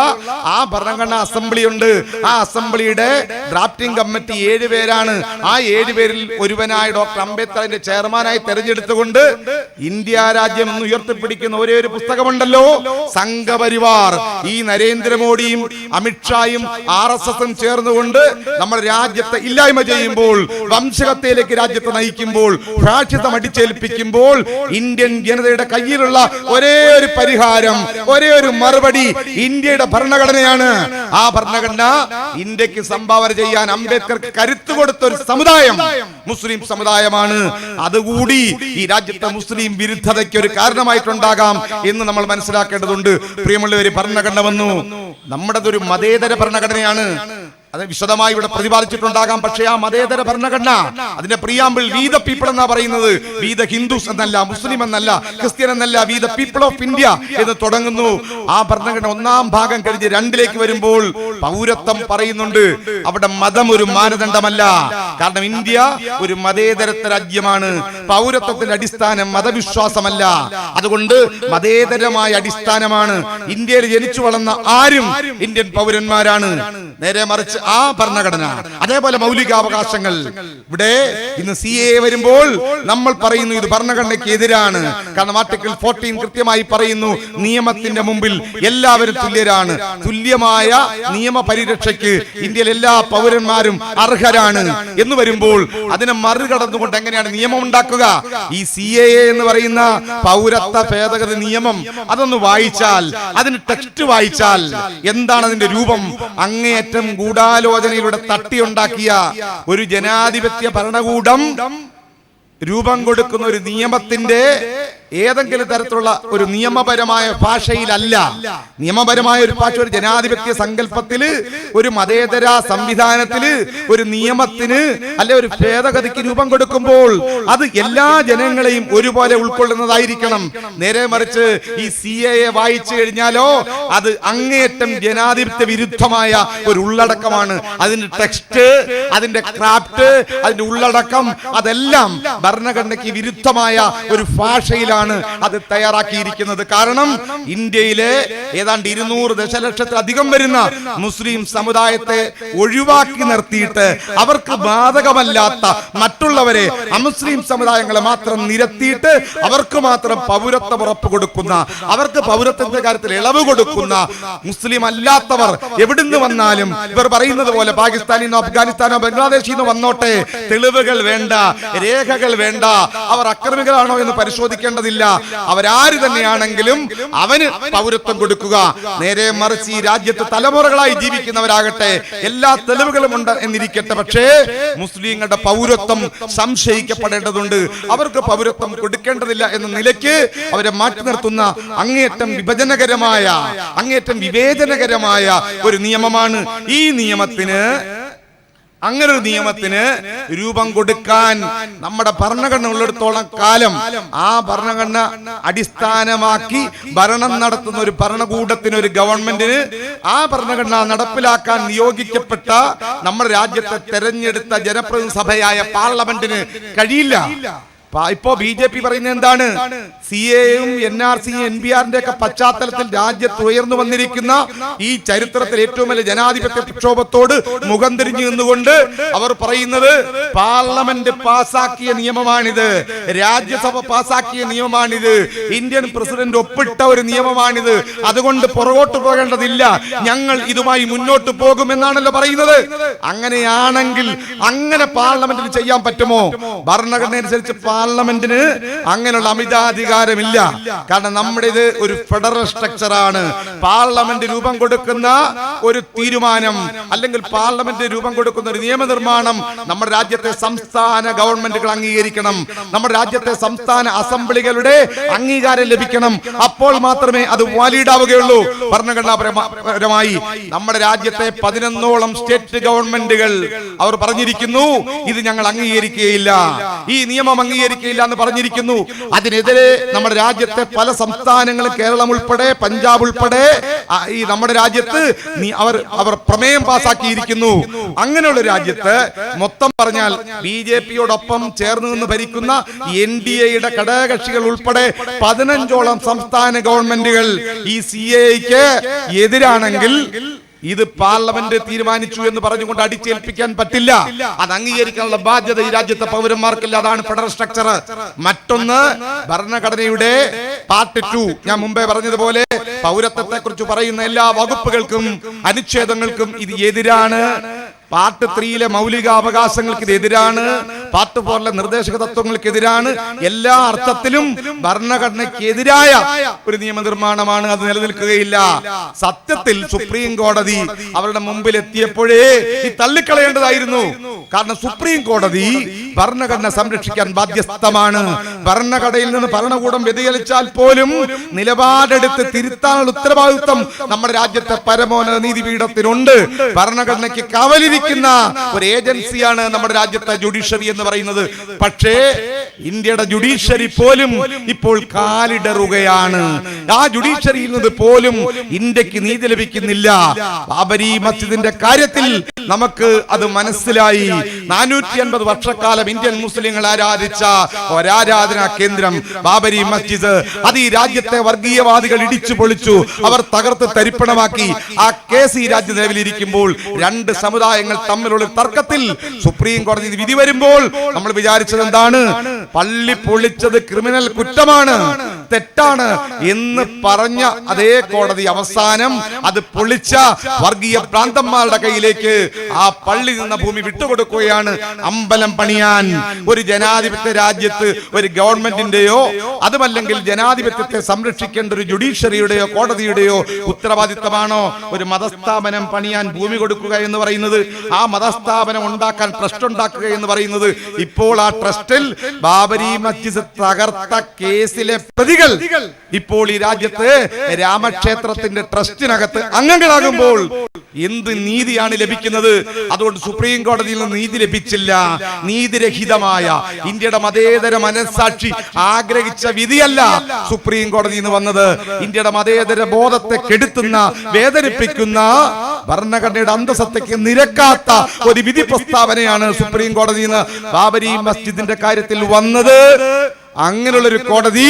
ആ ഭരണഘടനാ അസംബ്ലി ഉണ്ട്. ആ അസംബ്ലിയുടെ ഡ്രാഫ്റ്റിംഗ് കമ്മിറ്റി 7 പേരാണ്. ആ 7 പേരിൽ ഒരുവനായ ഡോക്ടർ അംബേദ്കറിന്റെ ചെയർമാനായി തെരഞ്ഞെടുത്തുകൊണ്ട് ഇന്ത്യ രാജ്യം എന്ന് ഉയർത്തിപ്പിടിക്കുന്ന ഒരേ ഒരു പുസ്തകമുണ്ടല്ലോ, സംഘപരിവാർ. ഈ നരേന്ദ്രമോദിയും അമിത്ഷായും RSSും ചേർന്നുകൊണ്ട് നമ്മുടെ രാജ്യത്തെ ഇല്ലായ്മ ചെയ്യുമ്പോൾ, വംശഹത്യയിലേക്ക് രാജ്യത്തെ നയിക്കുമ്പോൾ, ഫാഷിസം അടിച്ചേൽപ്പിക്കുമ്പോൾ ഇന്ത്യൻ ജനതയുടെ കയ്യിലുള്ള ഒരേ ഒരു പരിഹാരം, ഒരേ ഒരു മറുപടി ഇന്ത്യയുടെ ഭരണഘടനയാണ്. ആ ഭരണഘടന ഇന്ത്യക്ക് സംഭാവന ചെയ്യാൻ അംബേദ്കർക്ക് കരുത്തു കൊടുത്ത ഒരു സമുദായം മുസ്ലിം സമുദായമാണ്. അതുകൂടി ഈ രാജ്യത്തെ മുസ്ലിം വിരുദ്ധതയ്ക്ക് ഒരു കാരണമായിട്ടുണ്ടാകാം എന്ന് നമ്മൾ മനസ്സിലാക്കേണ്ടതുണ്ട്. പ്രിയമുള്ളവരെ, ഭരണഘടന വന്നു, നമ്മുടേതൊരു മതേതര ഭരണഘടനയാണ്. അത് വിശദമായി ഇവിടെ പ്രതിപാദിച്ചിട്ടുണ്ടാകാം. പക്ഷേ ആ മതേതര ഭരണഘടന, അതിന്റെ പ്രിയാമ്പിൾ വി ദ പീപ്പിൾ എന്നാ പറയുന്നത്. വി ദ ഹിന്ദുസ് എന്നല്ല, മുസ്ലിം എന്നല്ല, ക്രിസ്ത്യൻ എന്നല്ല, we the people of India എന്ന് തുടങ്ങുന്നു. ആ ഭരണഘടന 1-ാം ഭാഗം കഴിഞ്ഞ് 2ലേക്ക് വരുമ്പോൾ പൗരത്വം പറയുന്നുണ്ട്. അവിടെ മതം ഒരു മാനദണ്ഡമല്ല. കാരണം ഇന്ത്യ ഒരു മതേതരത്വ രാജ്യമാണ്. പൗരത്വത്തിന്റെ അടിസ്ഥാനം മതവിശ്വാസമല്ല. അതുകൊണ്ട് മതേതരമായ അടിസ്ഥാനമാണ്. ഇന്ത്യയിൽ ജനിച്ചു വളർന്ന ആരും ഇന്ത്യൻ പൗരന്മാരാണ്. നേരെ മറിച്ച് ആ ഭരണഘടന, അതേപോലെ മൗലികാവകാശങ്ങൾ, ഇവിടെ ഇന്ന് CAA വരുമ്പോൾ നമ്മൾ പറയുന്നു ഇത് ഭരണഘടനയ്ക്ക് എതിരാണ്. കാരണം ആർട്ടിക്കിൾ 14 കൃത്യമായി പറയുന്നു, നിയമത്തിന്റെ മുമ്പിൽ എല്ലാവരും തുല്യരാണ്. തുല്യമായ നിയമപരിരക്ഷയ്ക്ക് ഇന്ത്യയിലെ എല്ലാ പൗരന്മാരും അർഹരാണ് എന്ന് വരുമ്പോൾ അതിനെ മറികടന്നുകൊണ്ട് എങ്ങനെയാണ് നിയമം ഉണ്ടാക്കുക? ഈ CAA എന്ന് പറയുന്ന പൗരത്വ ഭേദഗതി നിയമം അതൊന്ന് വായിച്ചാൽ, അതിന് ടെക്സ്റ്റ് വായിച്ചാൽ എന്താണ് അതിന്റെ രൂപം? അങ്ങേയറ്റം ഗൂഢാലോചനയിലൂടെ തട്ടിയുണ്ടാക്കിയ ഒരു ജനാധിപത്യ ഭരണകൂടം രൂപം കൊടുക്കുന്ന ഒരു നിയമത്തിന്റെ ഏതെങ്കിലും തരത്തിലുള്ള ഒരു നിയമപരമായ ഭാഷയിലല്ല. നിയമപരമായ ഒരു ഭാഷ, ഒരു ജനാധിപത്യ സങ്കല്പത്തില്, ഒരു മതേതര സംവിധാനത്തില്, ഒരു നിയമത്തിന് അല്ലെ ഒരു ഭേദഗതിക്ക് രൂപം കൊടുക്കുമ്പോൾ അത് എല്ലാ ജനങ്ങളെയും ഒരുപോലെ ഉൾക്കൊള്ളുന്നതായിരിക്കണം. നേരെ മറിച്ച് ഈ CAA വായിച്ചു കഴിഞ്ഞാലോ അത് അങ്ങേയറ്റം ജനാധിപത്യ വിരുദ്ധമായ ഒരു ഉള്ളടക്കമാണ്. അതിന്റെ ടെക്സ്റ്റ്, അതിന്റെ ക്രാഫ്റ്റ്, അതിന്റെ ഉള്ളടക്കം അതെല്ലാം ഭരണഘടനയ്ക്ക് വിരുദ്ധമായ ഒരു ഭാഷയിലാണ് അത് തയ്യാറാക്കിയിരിക്കുന്നത്. കാരണം ഇന്ത്യയിലെ ഏതാണ്ട് 200 ദശലക്ഷത്തിലധികം വരുന്ന മുസ്ലിം സമുദായത്തെ ഒഴിവാക്കി നിർത്തിയിട്ട് അവർക്ക് ബാധകമല്ലാത്ത മറ്റുള്ളവരെ, അമുസ്ലിം സമുദായങ്ങളെ മാത്രം നിരത്തിയിട്ട് അവർക്ക് മാത്രം പൗരത്വം ഉറപ്പ് കൊടുക്കുന്ന, അവർക്ക് പൗരത്വത്തിന്റെ കാര്യത്തിൽ ഇളവ് കൊടുക്കുന്ന, മുസ്ലിം അല്ലാത്തവർ എവിടുന്ന് വന്നാലും ഇവർ പറയുന്നത് പോലെ പാകിസ്ഥാനിൽ നിന്നോ അഫ്ഗാനിസ്ഥാനോ ബംഗ്ലാദേശിൽ നിന്നോ വന്നോട്ടെ, തെളിവുകൾ വേണ്ട, രേഖകൾ വേണ്ട, അവർ അക്രമികളാണോ എന്ന് പരിശോധിക്കേണ്ടതില്ല. അവരാര് തന്നെയാണെങ്കിലും അവന് പൗരത്വം കൊടുക്കുക. നേരെ മറിച്ച് ഈ രാജ്യത്ത് തലമുറകളായി ജീവിക്കുന്നവരാകട്ടെ, എല്ലാ തെളിവുകളും ഉണ്ട് എന്നിരിക്കട്ടെ, പക്ഷേ മുസ്ലിങ്ങളുടെ പൗരത്വം സംശയിക്കപ്പെടേണ്ടതുണ്ട്. അവർക്ക് പൗരത്വം കൊടുക്കേണ്ടതില്ല എന്ന നിലയ്ക്ക് അവരെ മാറ്റി നിർത്തുന്ന അങ്ങേയറ്റം വിഭജനകരമായ, അങ്ങേയറ്റം വിവേചനകരമായ ഒരു നിയമമാണ്. ഈ നിയമത്തിന്, അങ്ങനെ ഒരു നിയമത്തിന് രൂപം കൊടുക്കാൻ നമ്മുടെ ഭരണഘടന ഉള്ളിടത്തോളം കാലം ആ ഭരണഘടന അടിസ്ഥാനമാക്കി ഭരണം നടത്തുന്ന ഒരു ഭരണകൂടത്തിന്, ഒരു ഗവൺമെന്റിന് ആ ഭരണഘടന നടപ്പിലാക്കാൻ നിയോഗിക്കപ്പെട്ട നമ്മുടെ രാജ്യത്തെ തെരഞ്ഞെടുത്ത ജനപ്രതിനിധി സഭയായ പാർലമെന്റിന് കഴിയില്ല. ഇപ്പോ BJP പറയുന്നത് എന്താണ്? CAയും NRCയും NPRന്റെ ഒക്കെ പശ്ചാത്തലത്തിൽ രാജ്യത്ത് ഉയർന്നു വന്നിരിക്കുന്ന ഈ ചരിത്രത്തിൽ ഏറ്റവും വലിയ ജനാധിപത്യ പ്രക്ഷോഭത്തോട് മുഖം തിരിഞ്ഞു നിന്നുകൊണ്ട് അവർ പറയുന്നത് പാർലമെന്റ് പാസാക്കിയ നിയമമാണിത്, രാജ്യസഭ പാസാക്കിയ നിയമമാണിത്, ഇന്ത്യൻ പ്രസിഡന്റ് ഒപ്പിട്ട ഒരു നിയമമാണിത്, അതുകൊണ്ട് പുറകോട്ട് പോകേണ്ടതില്ല, ഞങ്ങൾ ഇതുമായി മുന്നോട്ട് പോകുമെന്നാണല്ലോ പറയുന്നത്. അങ്ങനെയാണെങ്കിൽ അങ്ങനെ പാർലമെന്റിന് ചെയ്യാൻ പറ്റുമോ? ഭരണഘടന അനുസരിച്ച് പാർലമെന്റിന് അങ്ങനെയുള്ള അമിതാധികാരമില്ല. കാരണം നമ്മുടെ ഇത് ഒരു ഫെഡറൽ സ്ട്രക്ചറാണ്. പാർലമെന്റ് രൂപം കൊടുക്കുന്ന ഒരു തീരുമാനം അല്ലെങ്കിൽ പാർലമെന്റ് രൂപം കൊടുക്കുന്ന ഒരു നിയമനിർമ്മാണം നമ്മുടെ രാജ്യത്തെ സംസ്ഥാന ഗവൺമെന്റുകൾ അംഗീകരിക്കണം. നമ്മുടെ രാജ്യത്തെ സംസ്ഥാന അസംബ്ലികളുടെ അംഗീകാരം ലഭിക്കണം. അപ്പോൾ മാത്രമേ അത് വാലിഡ് ആവുകയുള്ളൂ. ഭരണഘടനാപരമായി നമ്മുടെ രാജ്യത്തെ 11ഓളം സ്റ്റേറ്റ് ഗവൺമെന്റുകൾ അവർ പറഞ്ഞിരിക്കുന്നു, ഇത് ഞങ്ങൾ അംഗീകരിക്കുകയില്ല, ഈ നിയമം അംഗീകരിക്കുകയില്ല. അംഗീകരിക്കില്ല എന്ന് പറഞ്ഞിരിക്കുന്നു. അതിനെതിരെ നമ്മുടെ രാജ്യത്തെ പല സംസ്ഥാനങ്ങളും, കേരളം ഉൾപ്പെടെ, പഞ്ചാബ് ഉൾപ്പെടെ ഈ നമ്മുടെ രാജ്യത്ത് അവർ പ്രമേയം പാസാക്കിയിരിക്കുന്നു. അങ്ങനെയുള്ള രാജ്യത്ത് മൊത്തം പറഞ്ഞാൽ BJP-യോടൊപ്പം ചേർന്ന് നിന്ന് ഭരിക്കുന്ന NDA-യുടെ ഘടകകക്ഷികൾ ഉൾപ്പെടെ 15ഓളം സംസ്ഥാന ഗവൺമെന്റുകൾ ഈ CAA-ക്ക് എതിരാണെങ്കിൽ ഇത് പാർലമെന്റ് തീരുമാനിച്ചു എന്ന് പറഞ്ഞുകൊണ്ട് അടിച്ചേൽപ്പിക്കാൻ പറ്റില്ല. അത് അംഗീകരിക്കാനുള്ള ബാധ്യത ഈ രാജ്യത്തെ പൗരന്മാർക്കില്ല. അതാണ് ഫെഡറൽ സ്ട്രക്ചർ. മറ്റൊന്ന്, ഭരണഘടനയുടെ പാർട്ട് 2, ഞാൻ മുമ്പേ പറഞ്ഞതുപോലെ പൗരത്വത്തെ കുറിച്ച് പറയുന്ന എല്ലാ വകുപ്പുകൾക്കും അനുച്ഛേദങ്ങൾക്കും ഇത് എതിരാണ്. പാർട്ട് 3-ലെ മൗലികാവകാശങ്ങൾക്ക് ഇത് എതിരാണ്. പാർട്ട് 4-ലെ നിർദ്ദേശക തത്വങ്ങൾക്കെതിരാണ്. എല്ലാ അർത്ഥത്തിലും ഭരണഘടനയ്ക്കെതിരായ ഒരു നിയമനിർമ്മാണമാണ്. അത് നിലനിൽക്കുകയില്ല. സത്യത്തിൽ സുപ്രീം കോടതി അവരുടെ മുമ്പിൽ എത്തിയപ്പോഴേ ഈ തള്ളിക്കളയേണ്ടതായിരുന്നു. കാരണം സുപ്രീം കോടതി ഭരണഘടന സംരക്ഷിക്കാൻ ബാധ്യസ്ഥമാണ്. ഭരണഘടനയിൽ നിന്ന് ഭരണകൂടം വ്യതിചലിച്ചാൽ പോലും നിലപാടെടുത്ത് തിരുത്താനുള്ള ഉത്തരവാദിത്വം നമ്മുടെ രാജ്യത്തെ പരമോന്നത നീതിപീഠത്തിനുണ്ട്. ഭരണഘടനയ്ക്ക് കവലിരിക്കുന്ന ഒരു ഏജൻസിയാണ് നമ്മുടെ രാജ്യത്തെ ജുഡീഷ്യറി എന്ന് പറയുന്നത്. പക്ഷേ ഇന്ത്യയുടെ ജുഡീഷ്യറി പോലും ഇപ്പോൾ കാലിടറുകയാണ്. ആ ജുഡീഷ്യറിയിൽ നിന്ന് പോലും ഇന്ത്യക്ക് നീതി ലഭിക്കുന്നില്ല. ബാബരി മസ്ജിദിന്റെ കാര്യത്തിൽ നമുക്ക് അത് മനസ്സിലായി. 450 വർഷക്കാലം ഇന്ത്യൻ മുസ്ലിങ്ങൾ ആരാധിച്ച ഒരാരാധനാ കേന്ദ്രം ബാബരി മസ്ജിദ്, അത് ഈ രാജ്യത്തെ വർഗീയവാദികൾ ഇടിച്ചു പൊളിച്ചു, അവർ തകർത്ത് തരിപ്പണമാക്കി. ആ കേസ് ഈ രാജ്യം നിലവിലിരിക്കുമ്പോൾ 2 സമുദായങ്ങൾ തമ്മിലുള്ള തർക്കത്തിൽ സുപ്രീം കോടതി വിധി വരുമ്പോൾ നമ്മൾ വിചാരിച്ചത് എന്താണ്? പള്ളി പൊളിച്ചത് ക്രിമിനൽ കുറ്റമാണ്, തെറ്റാണ് എന്ന് പറഞ്ഞ അതേ കോടതി അവസാനം അത് പൊളിച്ച വർഗീയ പ്രാന്തന്മാരുടെ കയ്യിലേക്ക് ആ പള്ളി നിന്ന ഭൂമി വിട്ടുകൊടുക്കുകയാണ്. അമ്പലം പണിയാൻ ഒരു ജനാധിപത്യ രാജ്യത്ത് ഒരു ഗവൺമെന്റിന്റെയോ അതുമല്ലെങ്കിൽ ജനാധിപത്യത്തെ സംരക്ഷിക്കേണ്ട ഒരു ജുഡീഷ്യറിയുടെയോ കോടതിയുടെയോ ഉത്തരവാദിത്തമാണോ ഒരു മതസ്ഥാപനം പണിയാൻ ഭൂമി കൊടുക്കുക എന്ന് പറയുന്നത്? ആ മതസ്ഥാപനം ഉണ്ടാക്കാൻ ട്രസ്റ്റ് ഉണ്ടാക്കുക എന്ന് പറയുന്നത്? ഇപ്പോൾ ആ ട്രസ്റ്റിൽ ബാബരി മസ്ജിദ് തകർത്ത കേസിലെ പ്രതികൾ ഇപ്പോൾ ഈ രാജ്യത്ത് രാമക്ഷേത്രത്തിന്റെ ട്രസ്റ്റിനകത്ത് അംഗങ്ങളാകുമ്പോൾ എന്ത് നീതിയാണ് ലഭിക്കുന്നത്? അതുകൊണ്ട് സുപ്രീം കോടതിയിൽ നിന്ന് നീതി ലഭിച്ചില്ല. നീതിരഹിതമായ ഇന്ത്യയുടെ മതേതര മനസ്സാക്ഷി ആഗ്രഹിച്ച വിധിയല്ല സുപ്രീം കോടതിയിൽ നിന്ന് വന്നത്. ഇന്ത്യയുടെ മതേതര ബോധത്തെ കെടുത്തുന്ന, വേദനിപ്പിക്കുന്ന, ഭരണഘടനയുടെ അന്തസത്തയ്ക്ക് നിരക്കാത്ത ഒരു വിധി പ്രസ്താവനയാണ് സുപ്രീം കോടതിയിൽ നിന്ന് ബാബരി മസ്ജിദിന്റെ കാര്യത്തിൽ വന്നത്. അങ്ങനെയുള്ള ഒരു കോടതി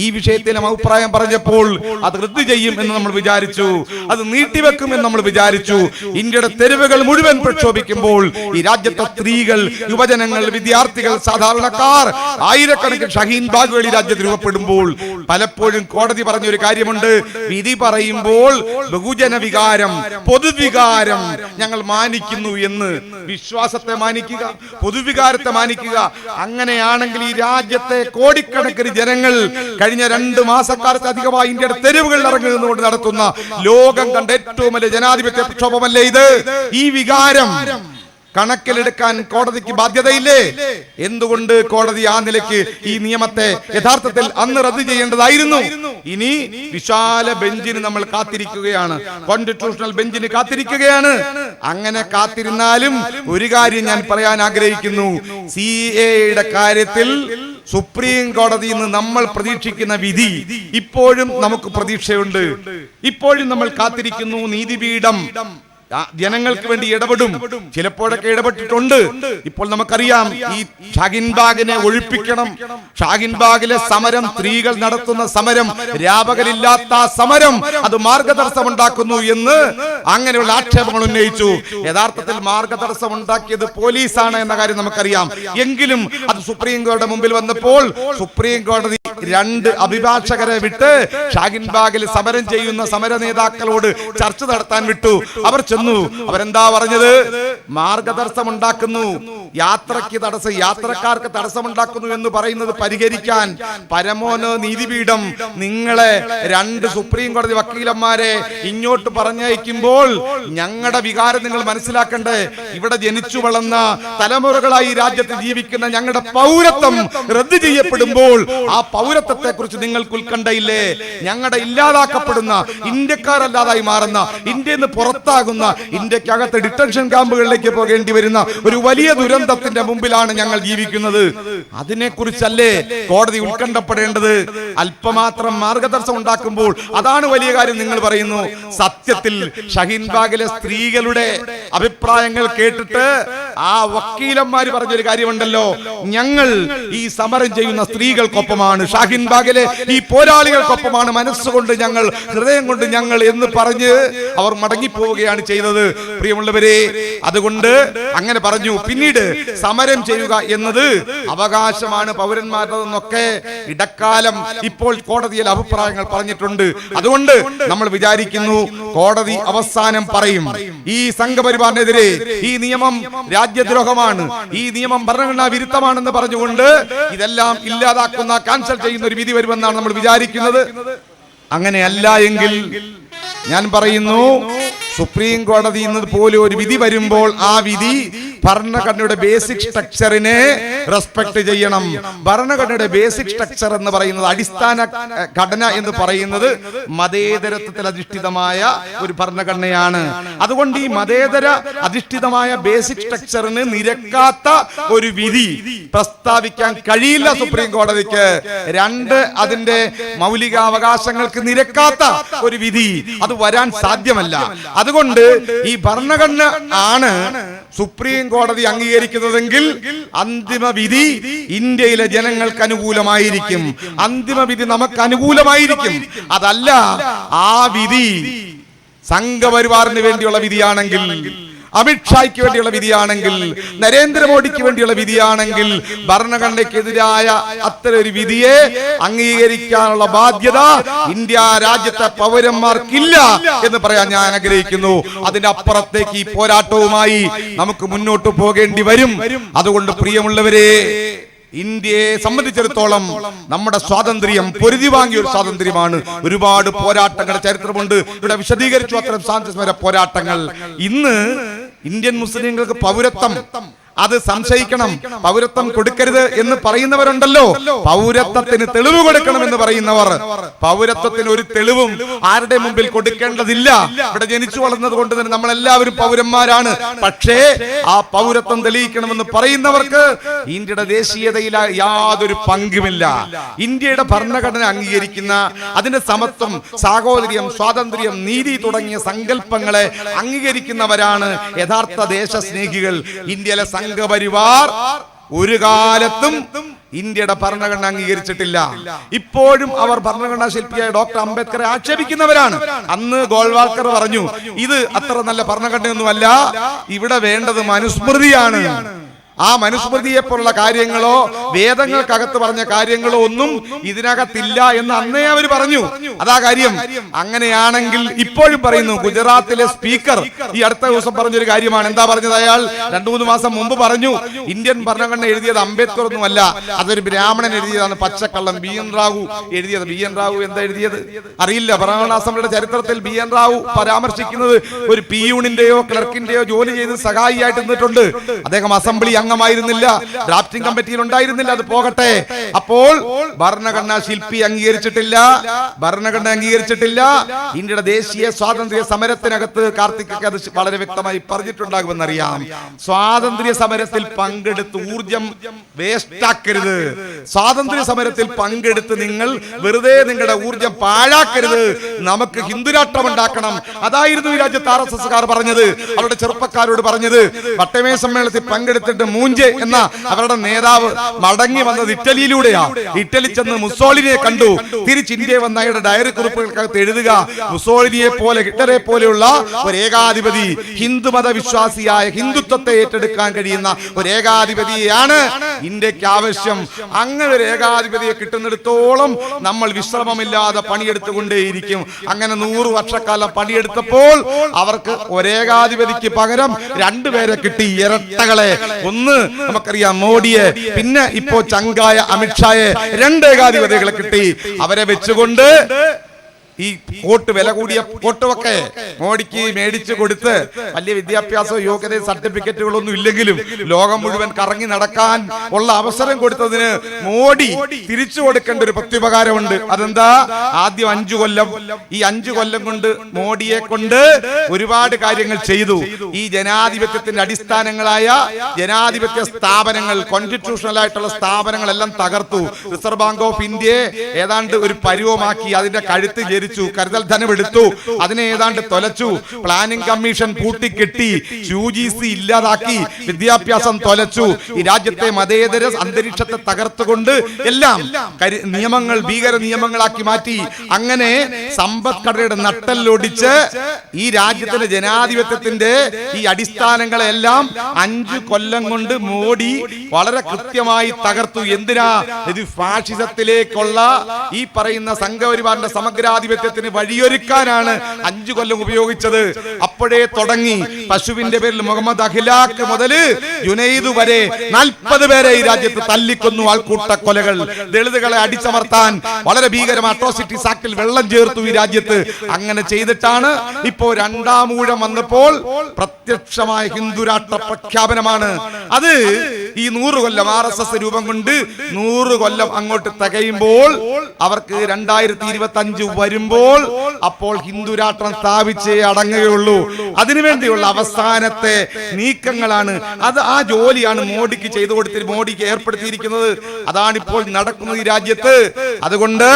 ഈ വിഷയത്തിൽ അഭിപ്രായം പറഞ്ഞപ്പോൾ അത് റദ്ദു ചെയ്യും എന്ന് നമ്മൾ വിചാരിച്ചു, അത് നീട്ടിവെക്കും എന്ന് നമ്മൾ വിചാരിച്ചു. ഇന്ത്യയുടെ തെരുവുകൾ മുഴുവൻ പ്രക്ഷോഭിക്കുമ്പോൾ ഈ രാജ്യത്തെ സ്ത്രീകൾ, യുവജനങ്ങൾ, വിദ്യാർത്ഥികൾ, സാധാരണക്കാർ ആയിരക്കണക്കിന് ഷഹീൻ ബാഗുകൾ ഈ രാജ്യത്ത് രൂപപ്പെടുമ്പോൾ പലപ്പോഴും കോടതി പറഞ്ഞ ഒരു കാര്യമുണ്ട്: വിധി പറയുമ്പോൾ ബഹുജന വികാരം, പൊതുവികാരം ഞങ്ങൾ മാനിക്കുന്നു എന്ന്. വിശ്വാസത്തെ മാനിക്കുക, പൊതുവികാരത്തെ മാനിക്കുക. അങ്ങനെയാണെങ്കിൽ ഈ രാജ്യത്തെ കോടിക്കണക്കിന് ജനങ്ങൾ കഴിഞ്ഞ 2 മാസക്കാലത്ത് അധികമായി ഇന്ത്യയുടെ തെരുവുകളിൽ ഇറങ്ങുന്നതുകൊണ്ട് നടത്തുന്ന ലോകം കണ്ട ഏറ്റവും വലിയ ജനാധിപത്യ പ്രക്ഷോഭമല്ലേ ഇത്? ഈ വികാരം കണക്കിലെടുക്കാൻ കോടതിക്ക് ബാധ്യതയില്ലേ? എന്തുകൊണ്ട് കോടതി ആ നിലയ്ക്ക് ഈ നിയമത്തെ യഥാർത്ഥത്തിൽ അന്ന് റദ്ദു ചെയ്യേണ്ടതായിരുന്നു? ഇനി വിശാല ബെഞ്ചിന് നമ്മൾ കാത്തിരിക്കുകയാണ്, കോൺസ്റ്റിറ്റ്യൂഷണൽ ബെഞ്ചിന് കാത്തിരിക്കുകയാണ്. അങ്ങനെ കാത്തിരുന്നാലും ഒരു കാര്യം ഞാൻ പറയാൻ ആഗ്രഹിക്കുന്നു: CAA-യുടെ കാര്യത്തിൽ സുപ്രീം കോടതിയിൽ നിന്ന് നമ്മൾ പ്രതീക്ഷിക്കുന്ന വിധി ഇപ്പോഴും നമുക്ക് പ്രതീക്ഷയുണ്ട്. ഇപ്പോഴും നമ്മൾ കാത്തിരിക്കുന്നു. നീതിപീഠം ജനങ്ങൾക്ക് വേണ്ടി ഇടപെടും. ചിലപ്പോഴൊക്കെ ഇടപെട്ടിട്ടുണ്ട്. ഇപ്പോൾ നമുക്കറിയാം, ഈ ഷാഹിൻബാഗിനെ ഒഴിപ്പിക്കണം. ഷാഹിൻബാഗിലെ സമരം, സ്ത്രീകൾ നടത്തുന്ന സമരം, രാപകലില്ലാത്ത സമരം, അത് മാർഗതടസ്സം ഉണ്ടാക്കുന്നു എന്ന് അങ്ങനെയുള്ള ആക്ഷേപങ്ങൾ ഉന്നയിച്ചു. യഥാർത്ഥത്തിൽ മാർഗതടസ്സം ഉണ്ടാക്കിയത് പോലീസാണ് എന്ന കാര്യം നമുക്കറിയാം. എങ്കിലും അത് സുപ്രീം കോടതിയുടെ മുമ്പിൽ വന്നപ്പോൾ സുപ്രീം കോടതി 2 അഭിഭാഷകരെ വിട്ട് ഷാഹിൻബാഗിൽ സമരം ചെയ്യുന്ന സമര നേതാക്കളോട് ചർച്ച നടത്താൻ വിട്ടു. അവർ അവരെന്താ പറഞ്ഞത്? മാർഗതടസ്സം ഉണ്ടാക്കുന്നു, യാത്രക്കാർക്ക് തടസ്സമുണ്ടാക്കുന്നു എന്ന് പറയുന്നത് പരിഹരിക്കാൻ പരമോന്നത നീതിപീഠം നിങ്ങളെ 2 സുപ്രീം കോടതി വക്കീലന്മാരെ ഇങ്ങോട്ട് പറഞ്ഞയക്കുമ്പോൾ ഞങ്ങളുടെ വികാരം നിങ്ങൾ മനസ്സിലാക്കണ്ടേ? ഇവിടെ ജനിച്ചു വളർന്ന തലമുറകളായി രാജ്യത്ത് ജീവിക്കുന്ന ഞങ്ങളുടെ പൗരത്വം റദ്ദു ചെയ്യപ്പെടുമ്പോൾ ആ പൗരത്വത്തെ കുറിച്ച് നിങ്ങൾക്ക് ഉത്കണ്ഠയില്ലേ? ഞങ്ങളുടെ ഇല്ലാതാക്കപ്പെടുന്ന, ഇന്ത്യക്കാരല്ലാതായി മാറുന്ന, ഇന്ത്യയിൽ നിന്ന് പുറത്താകുന്ന, ഇന്ത്യക്കകത്ത് ഡിറ്റൻഷൻ ക്യാമ്പുകളിലേക്ക് പോകേണ്ടി വരുന്ന ഒരു വലിയ ദുരന്തത്തിന്റെ മുമ്പിലാണ് ഞങ്ങൾ ജീവിക്കുന്നത്. അതിനെക്കുറിച്ചല്ലേ കോടതി ഉത്കണ്ഠപ്പെടേണ്ടത്? അല്പമാത്രം മാർഗദർശനം ഉണ്ടാക്കുമ്പോൾ അതാണ് വലിയ കാര്യം നിങ്ങൾ പറയുന്നു. സത്യത്തിൽ ഷഹീൻബാഗിലെ സ്ത്രീകളുടെ അഭിപ്രായങ്ങൾ കേട്ടിട്ട് ആ വക്കീലന്മാർ പറഞ്ഞൊരു കാര്യമുണ്ടല്ലോ, ഞങ്ങൾ ഈ സമരം ചെയ്യുന്ന സ്ത്രീകൾക്കൊപ്പമാണ്, ഷഹീൻബാഗിലെ ഈ പോരാളികൾക്കൊപ്പമാണ്, മനസ്സുകൊണ്ട് ഞങ്ങൾ, ഹൃദയം കൊണ്ട് ഞങ്ങൾ എന്ന് പറഞ്ഞ് അവർ മടങ്ങിപ്പോവുകയാണ് ചെയ്തത്. പ്രിയമുള്ളവരെ, അതുകൊണ്ട് അങ്ങനെ പറഞ്ഞു. പിന്നീട് സമരം ചെയ്യുക എന്നത് അവകാശമാണ് പൗരന്മാരുടെന്നൊക്കെ ഇടക്കാലം ഇപ്പോൾ കോടതിയിൽ അഭിപ്രായങ്ങൾ പറഞ്ഞിട്ടുണ്ട്. അതുകൊണ്ട് നമ്മൾ വിചാരിക്കുന്നു കോടതി അവസാനം പറയും ഈ സംഘപരിവാറിനെതിരെ ഈ നിയമം രാജ്യദ്രോഹമാണ്, ഈ നിയമം ഭരണഘടനാ വിരുദ്ധമാണെന്ന് പറഞ്ഞുകൊണ്ട് ഇതെല്ലാം ഇല്ലാതാക്കുന്ന, ക്യാൻസൽ ചെയ്യുന്ന ഒരു വിധി വരുമെന്നാണ് നമ്മൾ വിചാരിക്കുന്നത്. അങ്ങനെയല്ല എങ്കിൽ ഞാൻ പറയുന്നു, സുപ്രീം കോടതി പോലെ ഒരു വിധി വരുമ്പോൾ ആ വിധി ഭരണഘടനയുടെ ബേസിക് സ്ട്രക്ചറിനെ റെസ്പെക്ട് ചെയ്യണം. ഭരണഘടനയുടെ ബേസിക് സ്ട്രക്ചർ എന്ന് പറയുന്നത്, അടിസ്ഥാന ഘടന എന്ന് പറയുന്നത് മതേതരത്വത്തിൽ അധിഷ്ഠിതമായ ഒരു ഭരണഘടനയാണ്. അതുകൊണ്ട് ഈ മതേതര അധിഷ്ഠിതമായ ബേസിക് സ്ട്രക്ചറിന് നിരക്കാത്ത ഒരു വിധി പ്രസ്താവിക്കാൻ കഴിയില്ല സുപ്രീം കോടതിക്ക്. രണ്ട്, അതിന്റെ മൗലികാവകാശങ്ങൾക്ക് നിരക്കാത്ത ഒരു വിധി അത് വരാൻ സാധ്യമല്ല. അതുകൊണ്ട് ഈ ഭരണഘടന ആണ് സുപ്രീം കോടതി അംഗീകരിക്കുന്നതെങ്കിൽ അന്തിമ വിധി ഇന്ത്യയിലെ ജനങ്ങൾക്ക് അനുകൂലമായിരിക്കും, അന്തിമ വിധി നമുക്ക് അനുകൂലമായിരിക്കും. അതല്ല ആ വിധി സംഘപരിവാറിന് വേണ്ടിയുള്ള വിധിയാണെങ്കിൽ, അമിത്ഷായ്ക്ക് വേണ്ടിയുള്ള വിധിയാണെങ്കിൽ, നരേന്ദ്രമോദിക്ക് വേണ്ടിയുള്ള വിധിയാണെങ്കിൽ, ഭരണഘടനയ്ക്കെതിരായ അത്തരം ഒരു വിധിയെ അംഗീകരിക്കാനുള്ള ബാധ്യത ഇന്ത്യ രാജ്യത്തെ പൗരന്മാർക്കില്ല എന്ന് പറയാൻ ഞാൻ ആഗ്രഹിക്കുന്നു. അതിന്റെ അപ്പുറത്തേക്ക് ഈ പോരാട്ടവുമായി നമുക്ക് മുന്നോട്ട് പോകേണ്ടി വരും. അതുകൊണ്ട് പ്രിയമുള്ളവരെ, ഇന്ത്യയെ സംബന്ധിച്ചിടത്തോളം നമ്മുടെ സ്വാതന്ത്ര്യം പൊരുതി വാങ്ങിയ ഒരു സ്വാതന്ത്ര്യമാണ്. ഒരുപാട് പോരാട്ടങ്ങളുടെ ചരിത്രമുണ്ട്. ഇവിടെ വിശദീകരിച്ചു അത്തരം സ്വാതന്ത്ര്യ പോരാട്ടങ്ങൾ. ഇന്ന് ഇന്ത്യൻ മുസ്ലിങ്ങൾക്ക് പൗരത്വം അത് സംശയിക്കണം, പൗരത്വം കൊടുക്കരുത് എന്ന് പറയുന്നവരുണ്ടല്ലോ. പൗരത്വത്തിന് തെളിവ് കൊടുക്കണമെന്ന് പറയുന്നവർ, പൗരത്വത്തിന് ഒരു തെളിവും ആരുടെ മുമ്പിൽ കൊടുക്കേണ്ടതില്ല. ഇവിടെ ജനിച്ചു വളർന്നത് കൊണ്ട് തന്നെ നമ്മളെല്ലാവരും പൗരന്മാരാണ്. പക്ഷേ ആ പൗരത്വം തെളിയിക്കണമെന്ന് പറയുന്നവർക്ക് ഇന്ത്യയുടെ ദേശീയതയിൽ യാതൊരു പങ്കുമില്ല. ഇന്ത്യയുടെ ഭരണഘടന അംഗീകരിക്കുന്ന, അതിന്റെ സമത്വം, സാഹോദര്യം, സ്വാതന്ത്ര്യം, നീതി തുടങ്ങിയ സങ്കല്പങ്ങളെ അംഗീകരിക്കുന്നവരാണ് യഥാർത്ഥ ദേശസ്നേഹികൾ. ഇന്ത്യയിലെ സംഘപരിവാർ ഒരു കാലത്തും ഇന്ത്യയുടെ ഭരണഘടന അംഗീകരിച്ചിട്ടില്ല. ഇപ്പോഴും അവർ ഭരണഘടനാ ശില്പിയായ ഡോക്ടർ അംബേദ്കറെ ആക്ഷേപിക്കുന്നവരാണ്. അന്ന് ഗോൾവാൾക്കർ പറഞ്ഞു, ഇത് അത്ര നല്ല ഭരണഘടനയൊന്നുമല്ല, ഇവിടെ വേണ്ടത് മനുസ്മൃതിയാണ്. ആ മനുസ്മൃതിയെ പോലുള്ള കാര്യങ്ങളോ വേദങ്ങൾക്കകത്ത് പറഞ്ഞ കാര്യങ്ങളോ ഒന്നും ഇതിനകത്തില്ല എന്ന് അന്നേ അവർ പറഞ്ഞു. അതാ കാര്യം. അങ്ങനെയാണെങ്കിൽ ഇപ്പോഴും പറയുന്നു. ഗുജറാത്തിലെ സ്പീക്കർ ഈ അടുത്ത ദിവസം പറഞ്ഞൊരു കാര്യമാണ്. എന്താ പറഞ്ഞത്? അയാൾ 2-3 മാസം മുമ്പ് പറഞ്ഞു, ഇന്ത്യൻ ഭരണഘടന എഴുതിയത് അംബേദ്കർ ഒന്നുമല്ല, അതൊരു ബ്രാഹ്മണൻ എഴുതിയതാണ്, പച്ചക്കള്ളം. ബി.എൻ. റാവു എഴുതിയത്. ബി.എൻ. റാവു എന്താ എഴുതിയത് അറിയില്ല. ഭരണഘടനാ അസംബ്ലിയുടെ ചരിത്രത്തിൽ ബി.എൻ. റാവു പരാമർശിക്കുന്നത് ഒരു പിയൂണിന്റെയോ ക്ലർക്കിന്റെയോ ജോലി ചെയ്ത് സഹായിയായിട്ട് നിന്നിട്ടുണ്ട്. അദ്ദേഹം അസംബ്ലി അംഗമായിരുന്നില്ല, ഡ്രാഫ്റ്റിംഗ് കമ്മിറ്റിയിൽ ഉണ്ടായിരുന്നില്ല. അത് പോകട്ടെ. അപ്പോൾ ഭരണഘടനാ ശില്പി അംഗീകരിച്ചിട്ടില്ല, ഭരണഘടന അംഗീകരിച്ചിട്ടില്ല. ഇന്ത്യയുടെ ദേശീയ സ്വാതന്ത്ര്യ സമരത്തിനകത്ത് കാർത്തിക് അത് വളരെ വ്യക്തമായി പറഞ്ഞിട്ടുണ്ടാകുമെന്നറിയാം. സ്വാതന്ത്ര്യ സമരത്തിൽ പങ്കെടുത്ത് ഊർജം വേസ്റ്റാക്കരുത്. സ്വാതന്ത്ര്യ സമരത്തിൽ പങ്കെടുത്ത് നിങ്ങൾ വെറുതെ നിങ്ങളുടെ ഊർജം പാഴാക്കരുത്. നമുക്ക് ഹിന്ദുരാഷ്ട്രം ഉണ്ടാക്കണം. അതായിരുന്നു ഈ രാജ്യത്ത് RSSകാർ പറഞ്ഞത്, അവരുടെ ചെറുപ്പക്കാരോട് പറഞ്ഞത്. വട്ടമേ സമ്മേളനത്തിൽ പങ്കെടുത്തിട്ട് മൂഞ്ചെ എന്ന അവരുടെ നേതാവ് മടങ്ങി വന്നത് ഇറ്റലിയിലൂടെയാ. ഇറ്റലി ചെന്ന് മുസോളിനിയെ കണ്ടു. തിരിച്ച് ഇന്ത്യ വന്ന അയാളുടെ ഡയറി കുറിപ്പുകൾക്കകത്ത് എഴുതുക, മുസോളിനിയെ പോലെ, ഹിറ്റ്ലറെ പോലെയുള്ള ഒരു ഏകാധിപതി, ഹിന്ദുമത വിശ്വാസിയായ, ഹിന്ദുത്വത്തെ ഏറ്റെടുക്കാൻ കഴിയുന്ന ഒരു ഏകാധിപതിയാണ് ഇന്ത്യക്ക് ആവശ്യം. അങ്ങനെ ഒരു ഏകാധിപതിയെ കിട്ടുന്നിടത്തോളം നമ്മൾ വിശ്രമമില്ലാതെ പണിയെടുത്തുകൊണ്ടേയിരിക്കും. അങ്ങനെ 100 വർഷക്കാലം പണിയെടുത്തപ്പോൾ അവർക്ക് ഒരേകാധിപതിക്ക് പകരം 2 പേരെ കിട്ടി, ഇരട്ടകളെ. ഒന്ന് നമുക്കറിയാം മോഡിയെ, പിന്നെ ഇപ്പോ ചങ്കായ അമിത്ഷായെ. 2 ഏകാധിപതികളെ കിട്ടി. അവരെ വെച്ചുകൊണ്ട് ഈ കോട്ട്, വില കൂടിയ കോട്ടുമൊക്കെ മോഡിക്ക് മേടിച്ചു കൊടുത്ത് വലിയ വിദ്യാഭ്യാസവും യോഗ്യതയും സർട്ടിഫിക്കറ്റുകളൊന്നും ഇല്ലെങ്കിലും ലോകം മുഴുവൻ കറങ്ങി നടക്കാൻ ഉള്ള അവസരം കൊടുത്തതിന് മോഡി തിരിച്ചു കൊടുക്കേണ്ട ഒരു പ്രത്യുപകാരമുണ്ട്. അതെന്താ? ആദ്യം 5 കൊല്ലം, ഈ 5 കൊല്ലം കൊണ്ട് മോഡിയെ കൊണ്ട് ഒരുപാട് കാര്യങ്ങൾ ചെയ്തു. ഈ ജനാധിപത്യത്തിന്റെ അടിസ്ഥാനങ്ങളായ ജനാധിപത്യ സ്ഥാപനങ്ങൾ, കോൺസ്റ്റിറ്റ്യൂഷണൽ ആയിട്ടുള്ള സ്ഥാപനങ്ങളെല്ലാം തകർത്തു. റിസർവ് ബാങ്ക് ഓഫ് ഇന്ത്യയെ ഏതാണ്ട് ഒരു പരുവമാക്കി, അതിന്റെ കഴുത്ത് ജരിച്ചു, കരുതൽ ധനം എടുത്തു, അതിനെ ഏതാണ്ട് തൊലച്ചു. പ്ലാനിംഗ് കമ്മീഷൻ പൂട്ടിക്കെട്ടി, UGC ഇല്ലാതാക്കി, വിദ്യാഭ്യാസം തൊലച്ചു. ഈ രാജ്യത്തെ മതേതര അന്തരീക്ഷത്തെ തകർത്തുകൊണ്ട് എല്ലാം നിയമങ്ങൾ ഭീകര നിയമങ്ങളാക്കി മാറ്റി. അങ്ങനെ സമ്പദ്ഘടനയുടെ നട്ടലൊടിച്ച് ഈ രാജ്യത്തിന്റെ ജനാധിപത്യത്തിന്റെ ഈ അടിസ്ഥാനങ്ങളെല്ലാം 5 കൊല്ലം കൊണ്ട് മോഡി വളരെ കൃത്യമായി തകർത്തു. എന്തിനാ? ഇത് ഫാഷിസത്തിലേക്കുള്ള ഈ പറയുന്ന സംഘപരിവാറിന്റെ സമഗ്രാധിപത്യത്തിന് വഴിയൊരുക്കാനാണ് 5 കൊല്ലം ഉപയോഗിച്ചത്. അപ്പോഴേ തുടങ്ങി. പശുവിന്റെ പേരിൽ മുഹമ്മദ് അഖിലാഖ് മുതൽ ജുനൈദ് വരെ 40 പേരെ ഈ രാജ്യത്ത് തല്ലിക്കൊന്നു. ആൾക്കൂട്ട കൊലകൾ, ദളിതുകളെ അടിച്ചമർത്താൻ വളരെ ഭീകരമായ അട്രോസിറ്റീസ് ആക്ടിൽ വെള്ളം ചേർത്തു ഈ രാജ്യത്ത്. അങ്ങനെ ചെയ്തിട്ടാണ് ഇപ്പോ 2ാം ഊഴം വന്നപ്പോൾ പ്രത്യക്ഷമായ ഹിന്ദുരാഷ്ട്ര പ്രഖ്യാപനമാണ്. അത് ഈ 100 കൊല്ലം RSS രൂപം കൊണ്ട് 100 കൊല്ലം അങ്ങോട്ട് തികയുമ്പോൾ, അവർക്ക് 2025 വരുമ്പോൾ അപ്പോൾ ഹിന്ദുരാഷ്ട്രം സ്ഥാപിച്ചേ അടങ്ങുകയുള്ളൂ. അതിനുവേണ്ടിയുള്ള അവസാനത്തെ നീക്കങ്ങളാണ് അത്. ആ ജോലിയാണ് മോഡിക്ക് ചെയ്തു കൊടുത്തിട്ട് മോഡിക്ക് ഏർപ്പെടുത്തിയിരിക്കുന്നത്. അതാണിപ്പോൾ നടക്കുന്നത് ഈ രാജ്യത്ത്. അതുകൊണ്ട്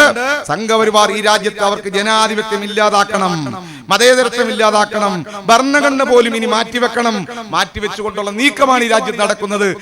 സംഘപരിവാർ ഈ രാജ്യത്ത് അവർക്ക് ജനാധിപത്യം ഇല്ലാതാക്കണം, മതേതരത്വം ഇല്ലാതാക്കണം, ഭരണഘടന പോലും ഇനി മാറ്റിവെക്കണം. മാറ്റിവെച്ചുകൊണ്ടുള്ള നീക്കമാണ് ഈ രാജ്യത്ത് നടക്കുന്നത്.